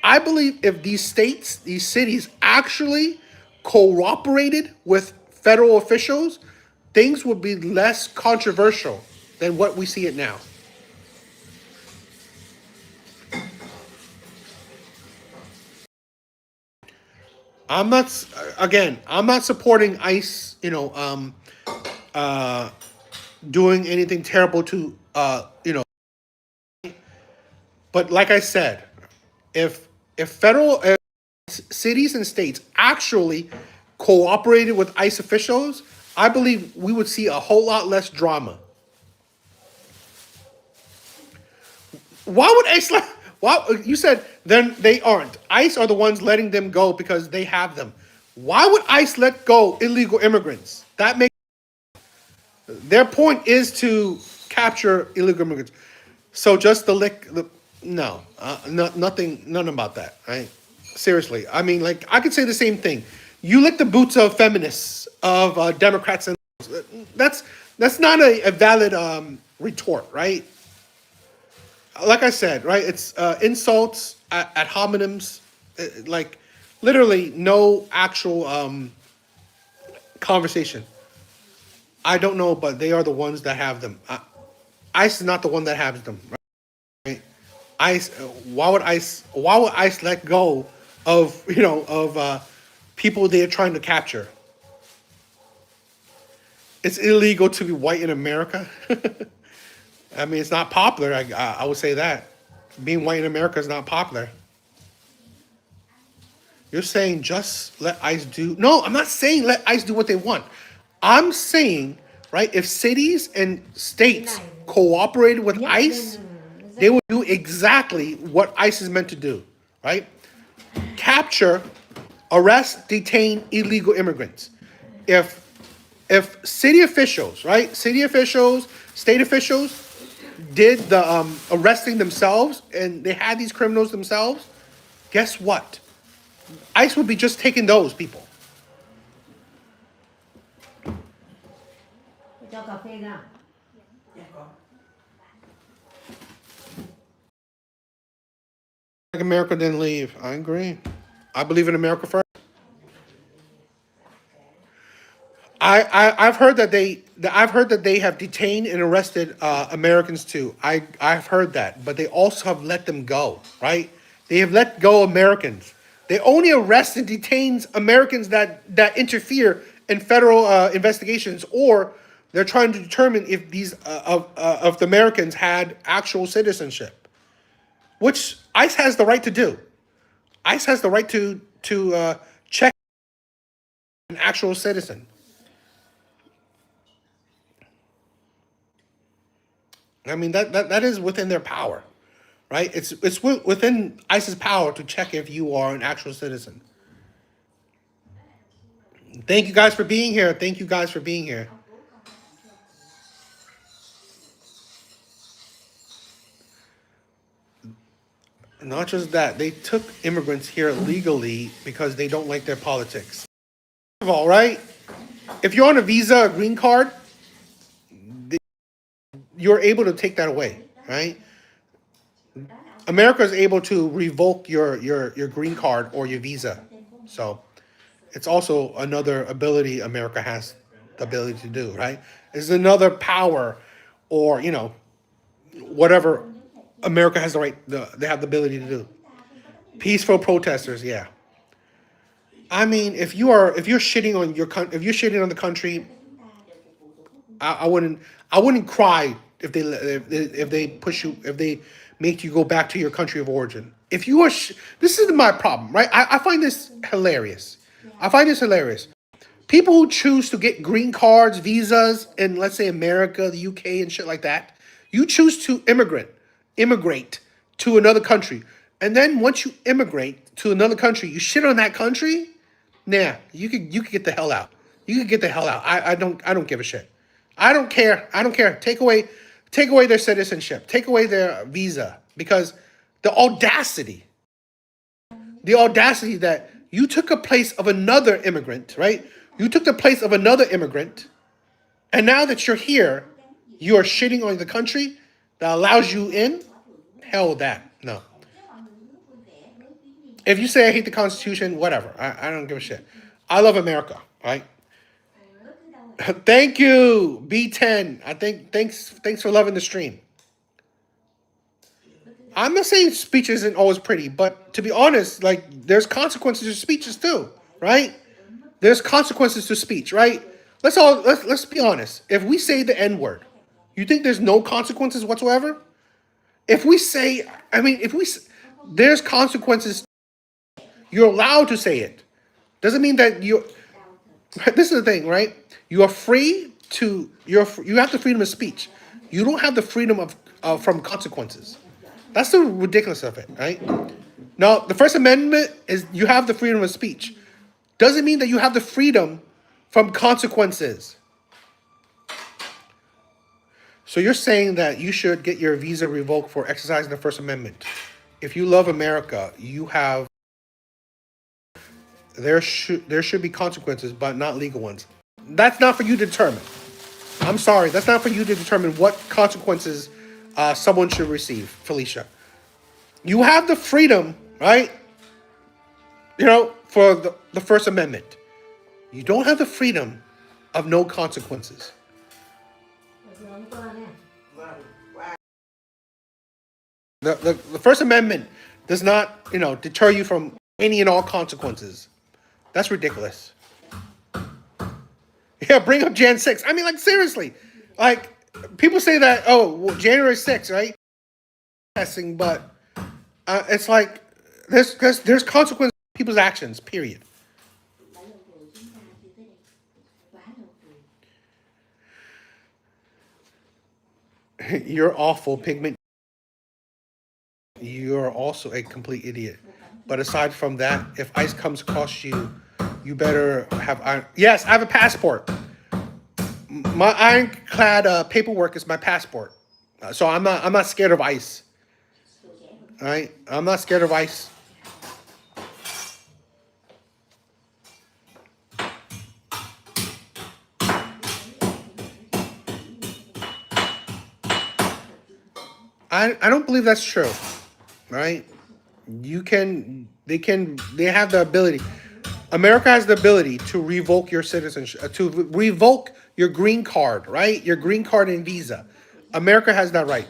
A: I believe if these states, these cities actually cooperated with federal officials, things would be less controversial than what we see it now. I'm not, again, I'm not supporting ICE, doing anything terrible to, but like I said, if federal cities and states actually cooperated with ICE officials, I believe we would see a whole lot less drama. Why would ICE let? Why you said then they aren't? ICE are the ones letting them go because they have them. Why would ICE let go illegal immigrants? That makes Their point is to capture illegal immigrants. So just no, nothing, none about that, right? Seriously, I mean, like I could say the same thing. You lick the boots of feminists, of Democrats, and that's that's not a valid retort, right? Like I said, right? It's insults at homonyms, like literally no actual conversation. I don't know, but they are the ones that have them. ICE is not the one that has them, right? ICE. Why would ICE? Why would ICE let go of people they're trying to capture? It's illegal to be white in America. I mean, it's not popular. I would say that being white in America is not popular. You're saying just let ICE do. No, I'm not saying let ICE do what they want. I'm saying, right, if cities and states cooperated with ICE, they would do exactly what ICE is meant to do, right? Capture, arrest, detain illegal immigrants. If city officials, right, city officials, state officials did the arresting themselves and they had these criminals themselves, guess what? ICE would be just taking those people. Like America didn't leave. I agree. I believe in America first. I've heard that they have detained and arrested Americans too. I've heard that, but they also have let them go. Right? They have let go Americans. They only arrest and detain Americans that interfere in federal investigations, or they're trying to determine if these of the Americans had actual citizenship, which ICE has the right to do. ICE has the right to check an actual citizen. I mean that is within their power, right? It's within ICE's power to check if you are an actual citizen. Thank you guys for being here. Thank you guys for being here. Not just that, they took immigrants here legally because they don't like their politics. First of all, right? If you're on a visa, a green card, you're able to take that away, right? America is able to revoke your green card or your visa. So it's also another ability America has the ability to do, right? It's another power or, whatever America has the right, they have the ability to do. Peaceful protesters, yeah. I mean, if you're shitting on if you're shitting on the country, I wouldn't cry if they push you, if they make you go back to your country of origin. If you are, this is my problem, right? I find this hilarious. I find this hilarious. People who choose to get green cards, visas in, let's say, America, the UK, and shit like that, you choose to immigrate to another country. And then once you immigrate to another country, you shit on that country, nah, you could get the hell out. You could get the hell out. I don't give a shit. I don't care. I don't care. Take away their citizenship. Take away their visa. Because the audacity that you took a place of another immigrant, right? You took the place of another immigrant, and now that you're here, you are shitting on the country that allows you in? Hell with that. No. If you say I hate the Constitution, whatever. I don't give a shit. I love America, right? Thank you, B10. Thanks for loving the stream. I'm not saying speech isn't always pretty, but to be honest, like there's consequences to speeches too, right? There's consequences to speech, right? Let's be honest. If we say the N-word, you think there's no consequences whatsoever? If we say, I mean, there's consequences. You're allowed to say it. Doesn't mean that you. This is the thing, right? You are free to. You have the freedom of speech. You don't have the freedom of from consequences. That's the ridiculous of it, right? Now, the First Amendment is you have the freedom of speech. Doesn't mean that you have the freedom from consequences. So you're saying that you should get your visa revoked for exercising the First Amendment. If you love America, you have there should be consequences, but not legal ones. That's not for you to determine. I'm sorry, that's not for you to determine what consequences someone should receive, Felicia. You have the freedom, right? For the First Amendment. You don't have the freedom of no consequences. The First Amendment does not, deter you from any and all consequences. That's ridiculous. Yeah, bring up Jan 6. I mean, like, seriously. Like, people say that, well, January 6th, right? But it's like, there's consequences to people's actions, period. You're awful, Pigment. You're also a complete idiot. But aside from that, if ICE comes across you, you better have yes, I have a passport. My ironclad paperwork is my passport. So I'm not scared of ICE. All right? I'm not scared of ICE. I don't believe that's true. Right? They have the ability. America has the ability to revoke your citizenship, to revoke your green card, right? Your green card and visa. America has that right.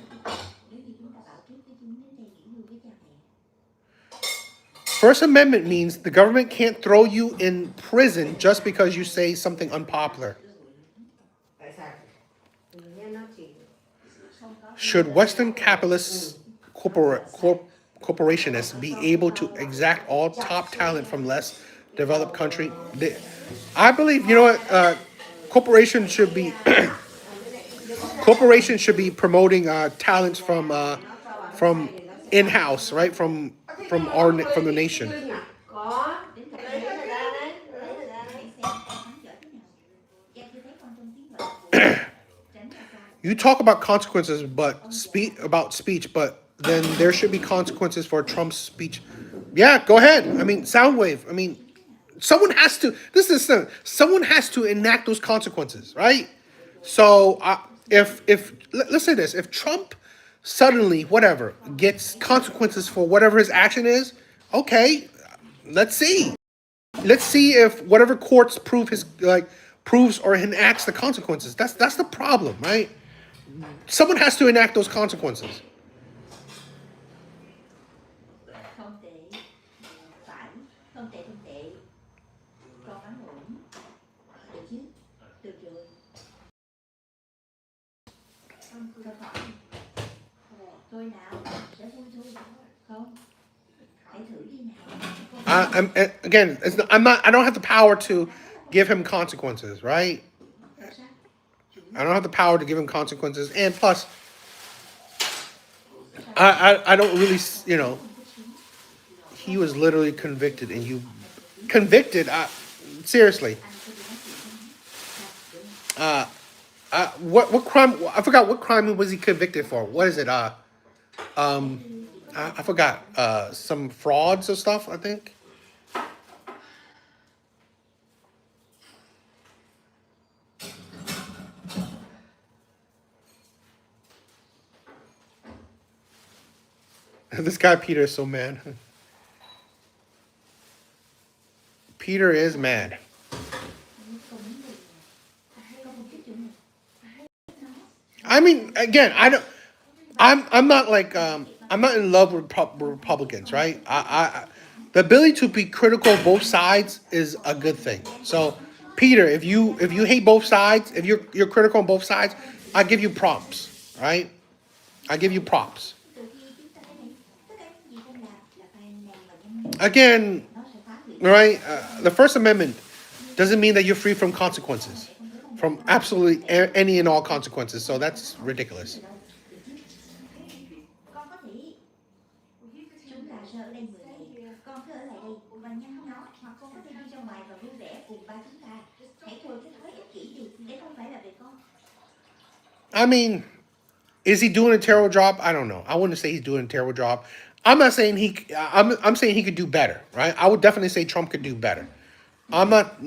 A: First Amendment means the government can't throw you in prison just because you say something unpopular. Should Western capitalists, corporationists be able to exact all top talent from less developed country? I believe, corporations should be corporations should be promoting talents from in-house, right? From the nation. You talk about consequences, but speech, but then there should be consequences for Trump's speech. Yeah, go ahead. I mean, Soundwave. I mean, someone has to. Someone has to enact those consequences, right? So if let's say this, if Trump suddenly whatever gets consequences for whatever his action is, okay, let's see. Let's see if whatever courts proves or enacts the consequences. That's the problem, right? Someone has to enact those consequences. Again, I'm not. I don't have the power to give him consequences, right? I don't have the power to give him consequences, and plus, I don't really, he was literally convicted, and you convicted. Seriously, what crime? I forgot what crime was he convicted for. What is it? I forgot. Some frauds or stuff, I think. This guy Peter is so mad. Peter is mad. I mean, again, I don't. I'm not like I'm not in love with Republicans, right? The ability to be critical of both sides is a good thing. So, Peter, if you hate both sides, if you're critical on both sides, I give you props, right? I give you props. Again, right? The First Amendment doesn't mean that you're free from consequences, from absolutely any and all consequences. So that's ridiculous. I mean, Is he doing a terrible job? I don't know. I wouldn't say he's doing a terrible job. I'm not saying he. I'm saying he could do better, right? I would definitely say Trump could do better. I'm not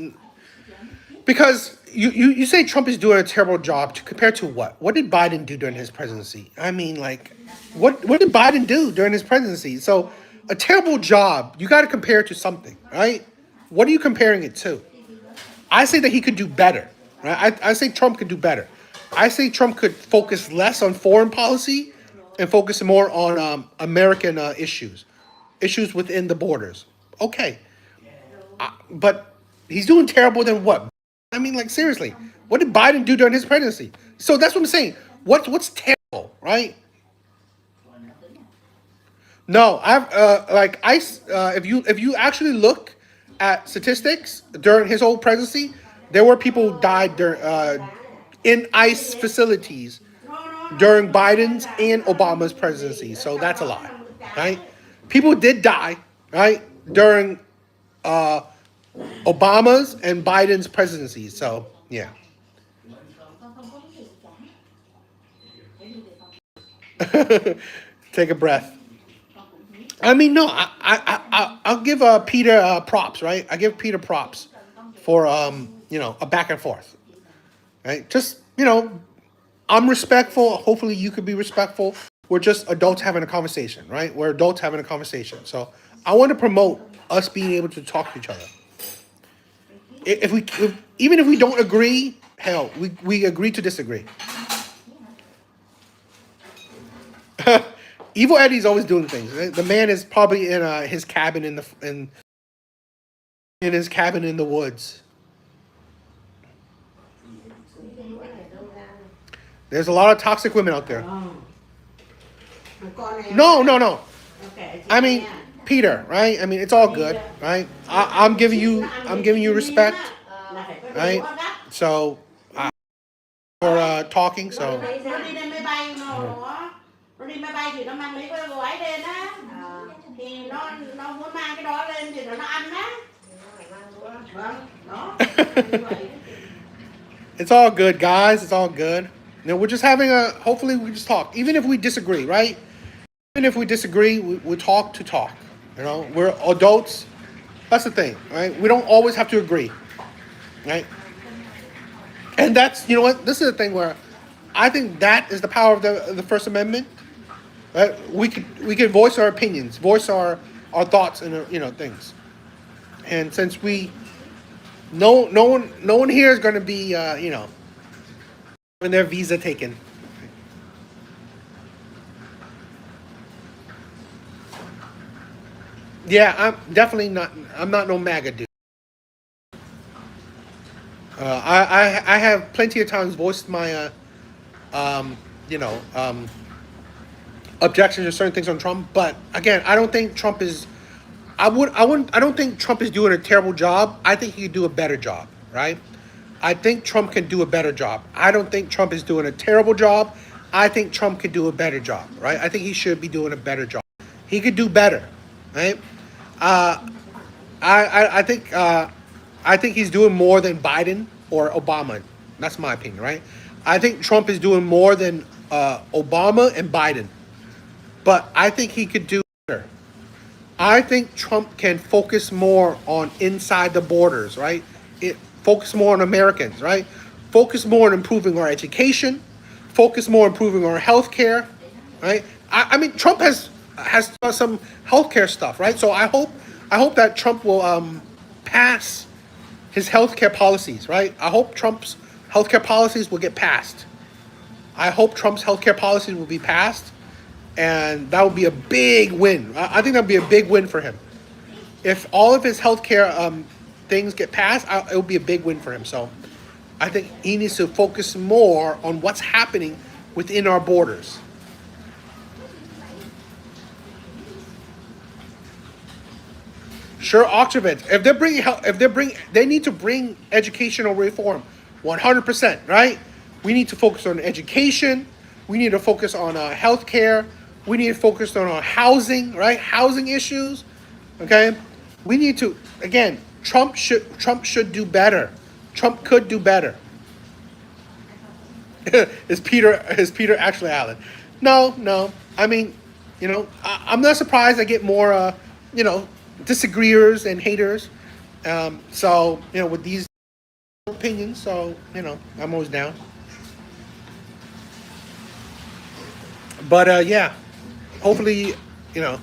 A: because you say Trump is doing a terrible job compared to what? What did Biden do during his presidency? I mean, like, what did Biden do during his presidency? So a terrible job, you got to compare it to something, right? What are you comparing it to? I say that he could do better, right? I say Trump could do better. I say Trump could focus less on foreign policy and focus more on American issues within the borders. Okay, but he's doing terrible than what? I mean, like, seriously, what did Biden do during his presidency? So that's what I'm saying. What's terrible, right? No, I've if you actually look at statistics during his whole presidency, there were people who died in ICE facilities during Biden's and Obama's presidency. So that's a lie, right? People did die, right, during Obama's and Biden's presidency. So yeah. Take a breath. I mean, no, I'll give Peter props, right? I give Peter props for a back and forth, right? Just I'm respectful. Hopefully, you could be respectful. We're just adults having a conversation, right? We're adults having a conversation. So I want to promote us being able to talk to each other. Even if we don't agree, hell, we agree to disagree. Evil Eddie's always doing things. The man is probably in his cabin in his cabin in the woods. There's a lot of toxic women out there. No. I mean, Peter, right? I mean, it's all good, right? I'm giving you respect, right? So for talking, so.
B: Nó đi máy bay thì nó mang mấy cái gói lên á, thì nó muốn mang cái đó lên thì nó ăn á. Vâng, đó.
A: It's all good, guys. It's all good. We're just having hopefully we just talk. Even if we disagree, right? Even if we disagree, we talk to talk. We're adults. That's the thing, right? We don't always have to agree, right? And that's, what? This is the thing where I think that is the power of the First Amendment. Right? We can voice our opinions, voice our thoughts and things. And since no one here is going to be having their visa taken. Yeah, I'm not no MAGA dude. I have plenty of times voiced my objections to certain things on Trump, but again, I don't think Trump is. I don't think Trump is doing a terrible job. I think he could do a better job, right? I think Trump can do a better job. I don't think Trump is doing a terrible job. I think Trump could do a better job, right? I think he should be doing a better job. He could do better, right? I think he's doing more than Biden or Obama. That's my opinion, right? I think Trump is doing more than Obama and Biden. But I think he could do better. I think Trump can focus more on inside the borders, right? Focus more on Americans, right? Focus more on improving our education. Focus more on improving our health care, right? I mean, Trump has some healthcare stuff, right? So I hope that Trump will pass his healthcare policies, right? I hope Trump's healthcare policies will get passed. I hope Trump's healthcare policies will be passed, and that would be a big win. I think that would be a big win for him. If all of his healthcare things get passed, it will be a big win for him. So I think he needs to focus more on what's happening within our borders. Sure, Oxford. They need to bring educational reform, 100%, right? We need to focus on education. We need to focus on healthcare. We need to focus on our housing, right? Housing issues, okay? We need to, again, Trump should do better. Trump could do better. Is Peter actually Allen? No, no. I mean, I'm not surprised I get more, disagreeers and haters. So with these opinions, so I'm always down. But yeah, hopefully, you know,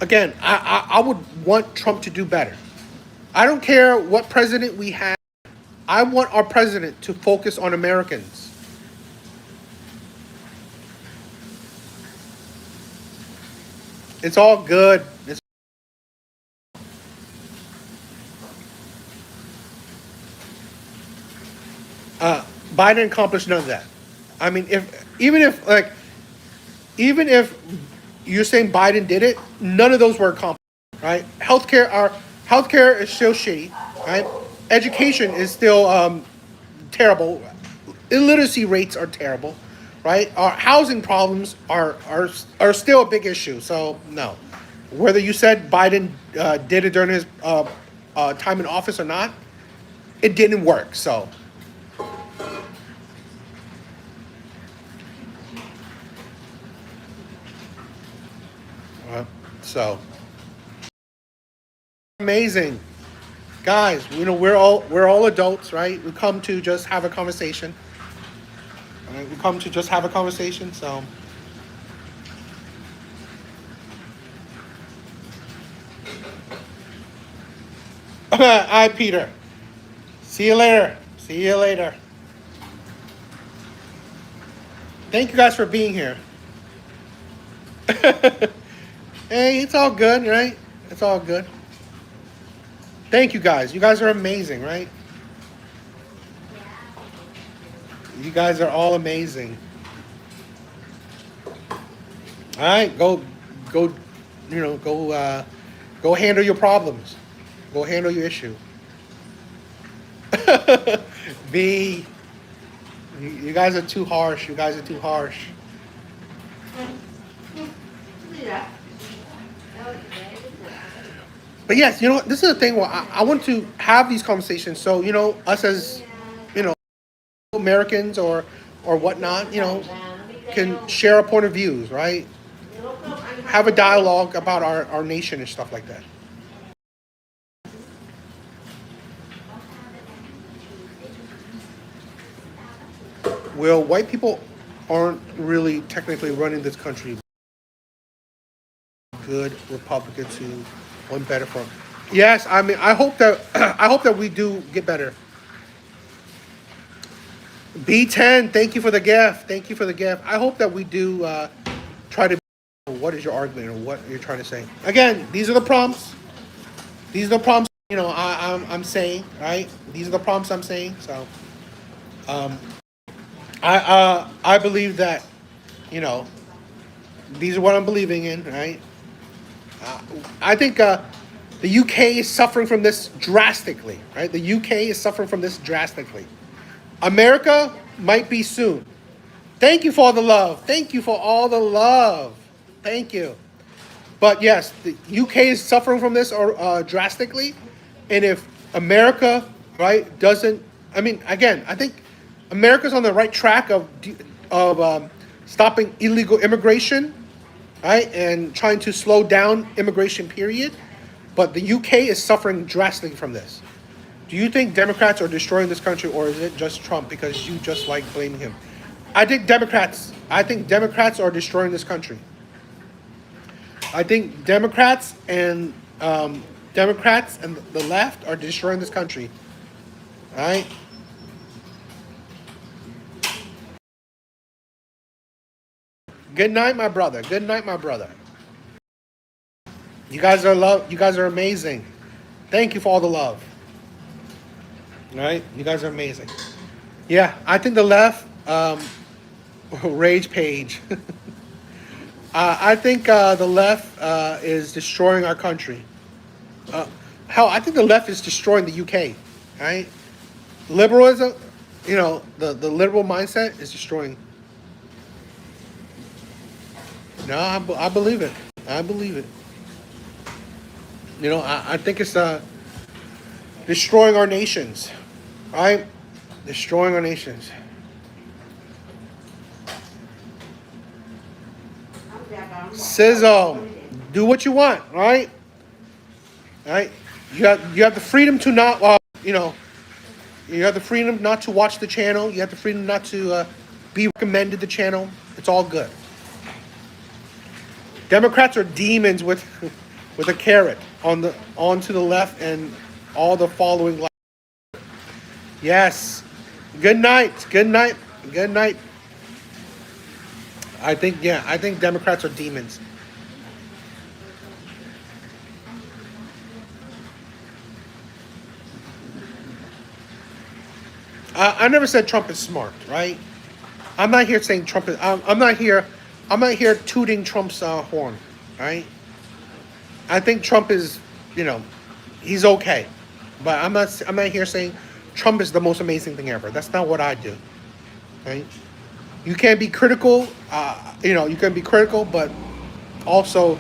A: again, I would want Trump to do better. I don't care what president we have. I want our president to focus on Americans. It's all good. Uh, Biden accomplished none of that. I mean, even if you're saying Biden did it, none of those were accomplished. Right? Healthcare is still shitty. Right? Education is still terrible. Illiteracy rates are terrible. Right? Our housing problems are still a big issue. So no, whether you said Biden did it during his time in office or not, it didn't work. So. So amazing, guys. We're all adults, right? We come to just have a conversation. Right? We come to just have a conversation. So all right, Peter. See you later. See you later. Thank you guys for being here. Hey, it's all good, right? It's all good. Thank you guys. You guys are amazing, right? You guys are all amazing. All right, go, go handle your problems. Go handle your issue. B, you guys are too harsh. You guys are too harsh. But yes, this is the thing where I want to have these conversations. So, us as, Americans or whatnot, can share our point of views, right? Have a dialogue about our nation and stuff like that. Well, white people aren't really technically running this country. Good Republicans who want better for them. Yes, I mean, I hope that we do get better. B10, thank you for the gift. Thank you for the gift. I hope that we do try to. What is your argument or what you're trying to say? Again, these are the prompts. These are the prompts. I'm saying, right? These are the prompts I'm saying. So, I believe that, these are what I'm believing in, right? I think the UK is suffering from this drastically, right? The UK is suffering from this drastically. America might be soon. Thank you for all the love. Thank you for all the love. Thank you. But yes, the UK is suffering from this drastically. And if America, right, doesn't, I mean, again, I think America's on the right track of stopping illegal immigration, right, and trying to slow down immigration, period. But the UK is suffering drastically from this. Do you think Democrats are destroying this country, or is it just Trump because you just like blaming him? I think Democrats are destroying this country. I think Democrats and the left are destroying this country. All right? Good night, my brother. Good night, my brother. You guys are amazing. Thank you for all the love. All right? You guys are amazing. Yeah, I think the left, rage page. I think the left is destroying our country. Hell, I think the left is destroying the UK. Right? Liberalism, the liberal mindset is destroying. No, I believe it. I believe it. I think it's destroying our nations. Right? Destroying our nations. Sizzle. Do what you want, right? Right? You have the freedom to not, you have the freedom not to watch the channel. You have the freedom not to be recommended the channel. It's all good. Democrats are demons with a carrot onto the left and all the following left. Yes. Good night. Good night. Good night. I think Democrats are demons. I never said Trump is smart, right? I'm not here saying Trump is. I'm not here tooting Trump's horn, right? I think Trump is, he's okay, but I'm not here saying Trump is the most amazing thing ever. That's not what I do, right? You can't be critical. You can be critical, but also,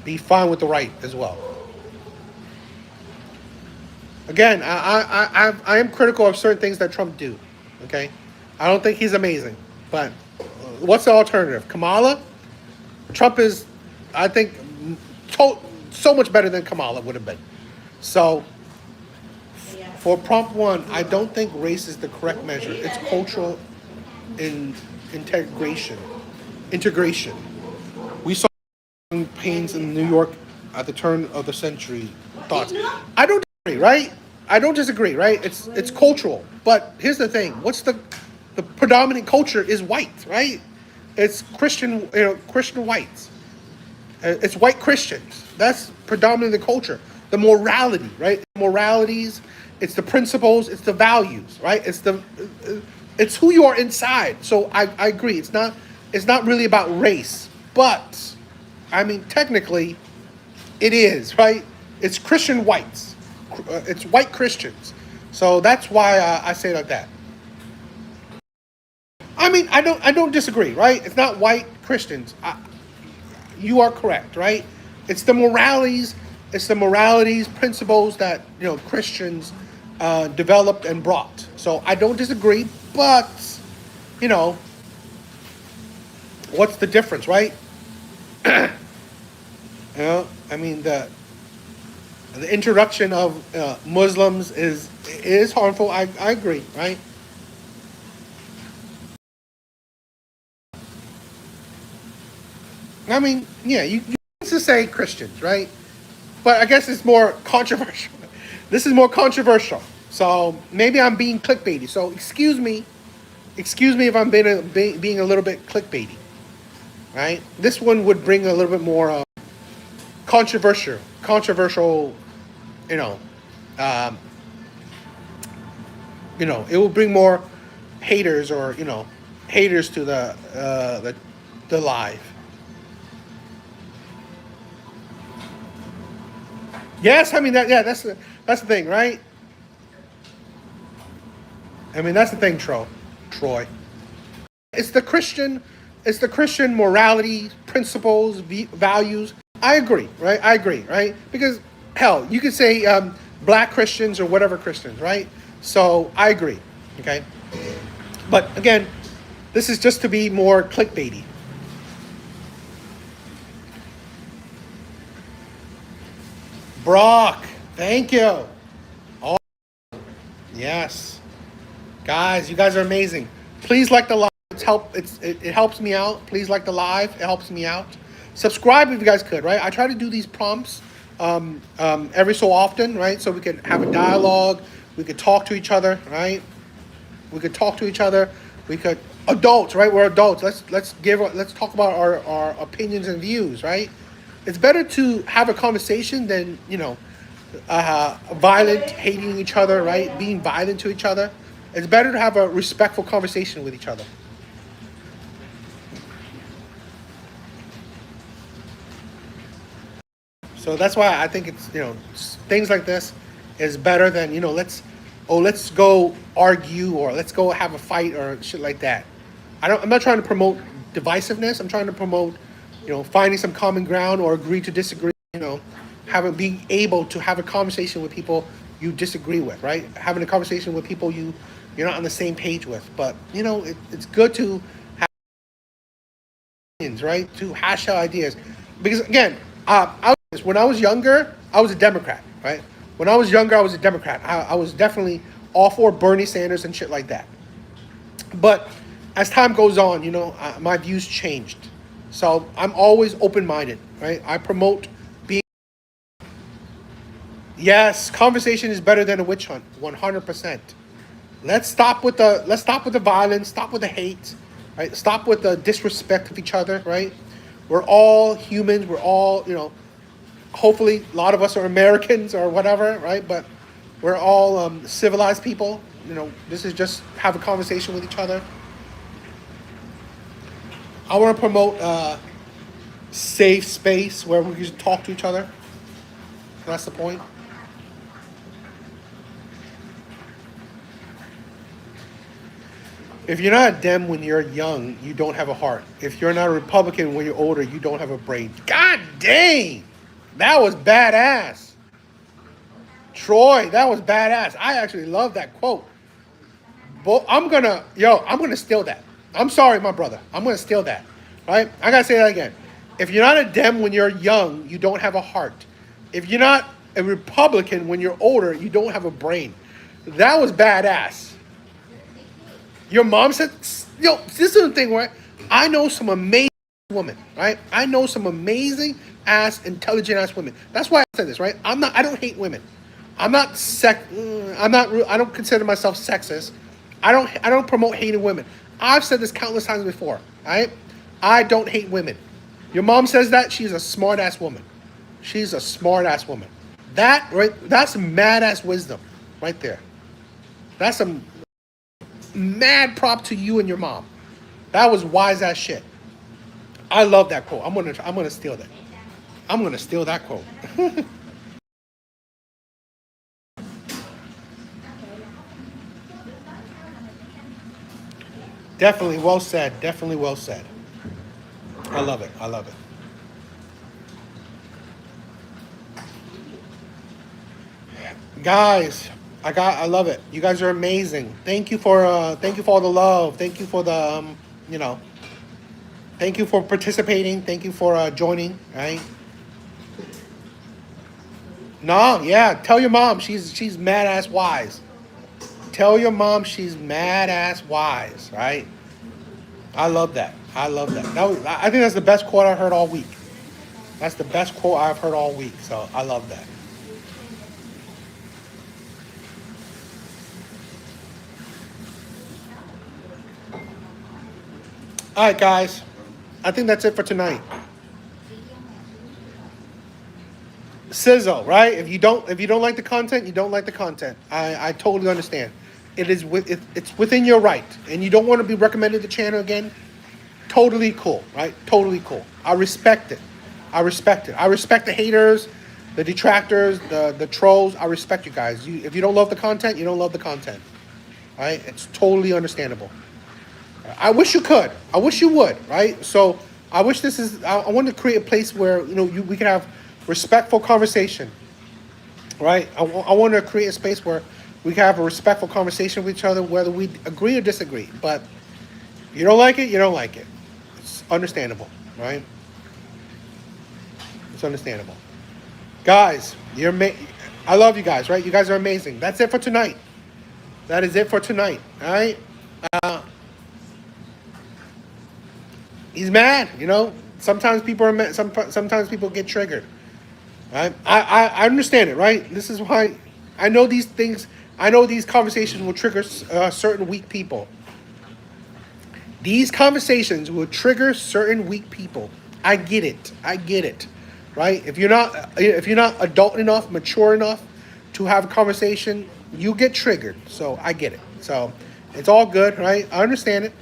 A: be fine with the right as well. Again, I am critical of certain things that Trump do. Okay, I don't think he's amazing, but what's the alternative? Kamala? Trump is, I think, so much better than Kamala would have been. So, for prompt 1, I don't think race is the correct measure. It's cultural integration. We saw pains in New York at the turn of the century. Thoughts. I don't disagree, right? I don't disagree, right? It's cultural. But here's the thing. What's the predominant culture is white, right? It's Christian, Christian whites. It's white Christians. That's predominantly the culture. The morality, right? Moralities, it's the principles, it's the values, right? It's who you are inside. So I agree. It's not really about race, but I mean technically it is, right? It's Christian whites. It's white Christians. So that's why I say it like that. I mean, I don't disagree, right? It's not white Christians. You are correct, right? It's the moralities, principles that Christians developed and brought. So I don't disagree, but what's the difference, right? I mean the introduction of Muslims is harmful. I agree, right? I mean, yeah, you used to say Christians, right? But I guess it's more controversial. This is more controversial. So maybe I'm being clickbaity. So excuse me if I'm being a little bit clickbaity, right? This one would bring a little bit more controversial, it will bring more haters or haters to the live. Yes, I mean that's the thing, right? I mean that's the thing, Troy. It's the Christian morality, principles, values. I agree, right? Because hell, you could say black Christians or whatever Christians, right? So I agree, okay. But again, this is just to be more clickbaity. Brock, thank you. Oh, yes. Guys, you guys are amazing. Please like the live. It helps me out. Please like the live. It helps me out. Subscribe if you guys could, right? I try to do these prompts every so often, right? So we can have a dialogue. We could talk to each other, right? We could adults, right? We're adults. Let's talk about our opinions and views, right? It's better to have a conversation than violent, hating each other, right? Being violent to each other. It's better to have a respectful conversation with each other. So that's why I think it's things like this is better than let's go argue or let's go have a fight or shit like that. I'm not trying to promote divisiveness. I'm trying to promote finding some common ground or agree to disagree. Being able to have a conversation with people you disagree with, right? Having a conversation with people you're not on the same page with. But it's good to right? To hash out ideas. Because again, when I was younger, I was a Democrat, right? When I was younger, I was a Democrat. I was definitely all for Bernie Sanders and shit like that. But as time goes on, my views changed. So I'm always open-minded, right? I promote being. Yes, conversation is better than a witch hunt, 100%. Let's stop with the violence, stop with the hate, right? Stop with the disrespect of each other, right? We're all humans. We're all, hopefully a lot of us are Americans or whatever, right? But we're all civilized people. This is just have a conversation with each other. I want to promote a safe space where we can talk to each other. That's the point. If you're not a Dem when you're young, you don't have a heart. If you're not a Republican when you're older, you don't have a brain. God dang! That was badass. Troy, that was badass. I actually love that quote. But I'm gonna steal that. I'm sorry, my brother. I'm gonna steal that. Right? I gotta say that again. If you're not a Dem when you're young, you don't have a heart. If you're not a Republican when you're older, you don't have a brain. That was badass. Your mom said, this is the thing, right? I know some amazing women, right? I know some amazing intelligent ass women. That's why I said this, right? I don't hate women. I don't consider myself sexist. I don't promote hating women. I've said this countless times before, right? I don't hate women. Your mom says that, she's a smart ass woman. She's a smart ass woman. That, right? That's mad ass wisdom right there. That's some mad prop to you and your mom. That was wise ass shit. I love that quote. I'm gonna steal that. I'm gonna steal that quote. Definitely well said. Definitely well said. I love it. I love it. Guys, I love it. You guys are amazing. Thank you for all the love. Thank you for the thank you for participating. Thank you for joining, right? No, yeah, tell your mom she's mad ass wise. Tell your mom she's mad ass wise, right? I love that. I love that. I think that's the best quote I heard all week. That's the best quote I've heard all week. So I love that. All right, guys. I think that's it for tonight. Sizzle, right? If you don't like the content, you don't like the content. I totally understand. It's within your right, and you don't want to be recommended the channel again. Totally cool, right? Totally cool. I respect it. I respect the haters, the detractors, the trolls. I respect you guys. If you don't love the content, you don't love the content. Right? It's totally understandable. I wish you could. I wish you would, right? So I wish I want to create a place where, we can have respectful conversation, right? I want to create a space where we can have a respectful conversation with each other, whether we agree or disagree. But you don't like it, you don't like it. It's understandable, right? It's understandable. Guys, I love you guys, right? You guys are amazing. That's it for tonight. That is it for tonight, all right? He's mad, Sometimes people are mad. Sometimes people get triggered. Right? I understand it, right? This is why I know these things. I know these conversations will trigger certain weak people. These conversations will trigger certain weak people. I get it, right? If you're not adult enough, mature enough to have a conversation, you get triggered. So I get it. So it's all good, right? I understand it.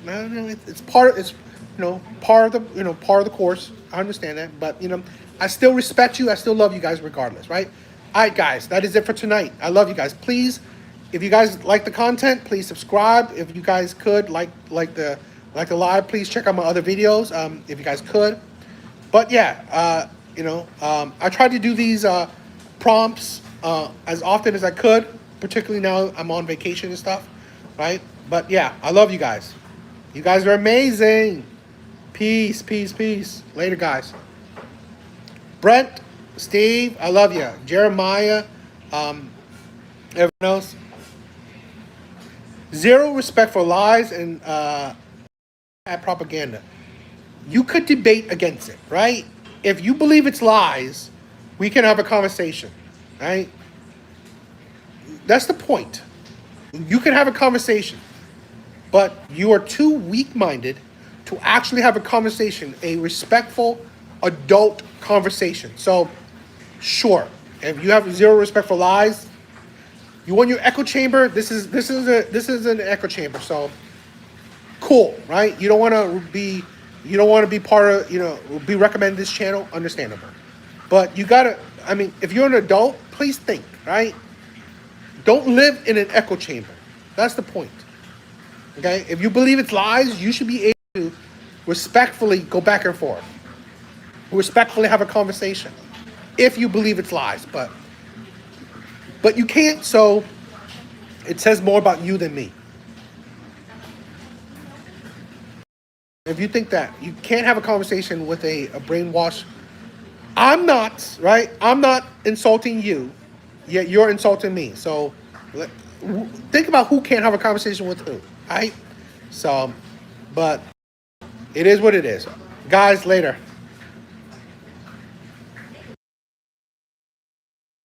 A: It's part of the course. I understand that, but I still respect you. I still love you guys regardless, right? All right, guys, that is it for tonight. I love you guys. Please, if you guys like the content, please subscribe. If you guys could like the live, please check out my other videos. If you guys could, but yeah, I tried to do these prompts as often as I could, particularly now I'm on vacation and stuff, right? But yeah, I love you guys. You guys are amazing. Peace, peace, peace. Later, guys. Brent, Steve, I love you. Jeremiah, everyone else. Zero respect for lies and propaganda. You could debate against it, right? If you believe it's lies, we can have a conversation, right? That's the point. You can have a conversation, but you are too weak-minded to actually have a conversation, a respectful adult conversation. So, sure, if you have zero respect for lies, you want your echo chamber. This is an echo chamber. So, cool, right? You don't want to be part of be recommended this channel. Understandable, but you gotta. I mean, if you're an adult, please think, right? Don't live in an echo chamber. That's the point. Okay? If you believe it's lies, you should be able to respectfully go back and forth. Respectfully have a conversation. If you believe it's lies. But you can't, so it says more about you than me. If you think that you can't have a conversation with a brainwashed, I'm not, right? I'm not insulting you, yet you're insulting me. So think about who can't have a conversation with who, right? So, but it is what it is. Guys, later.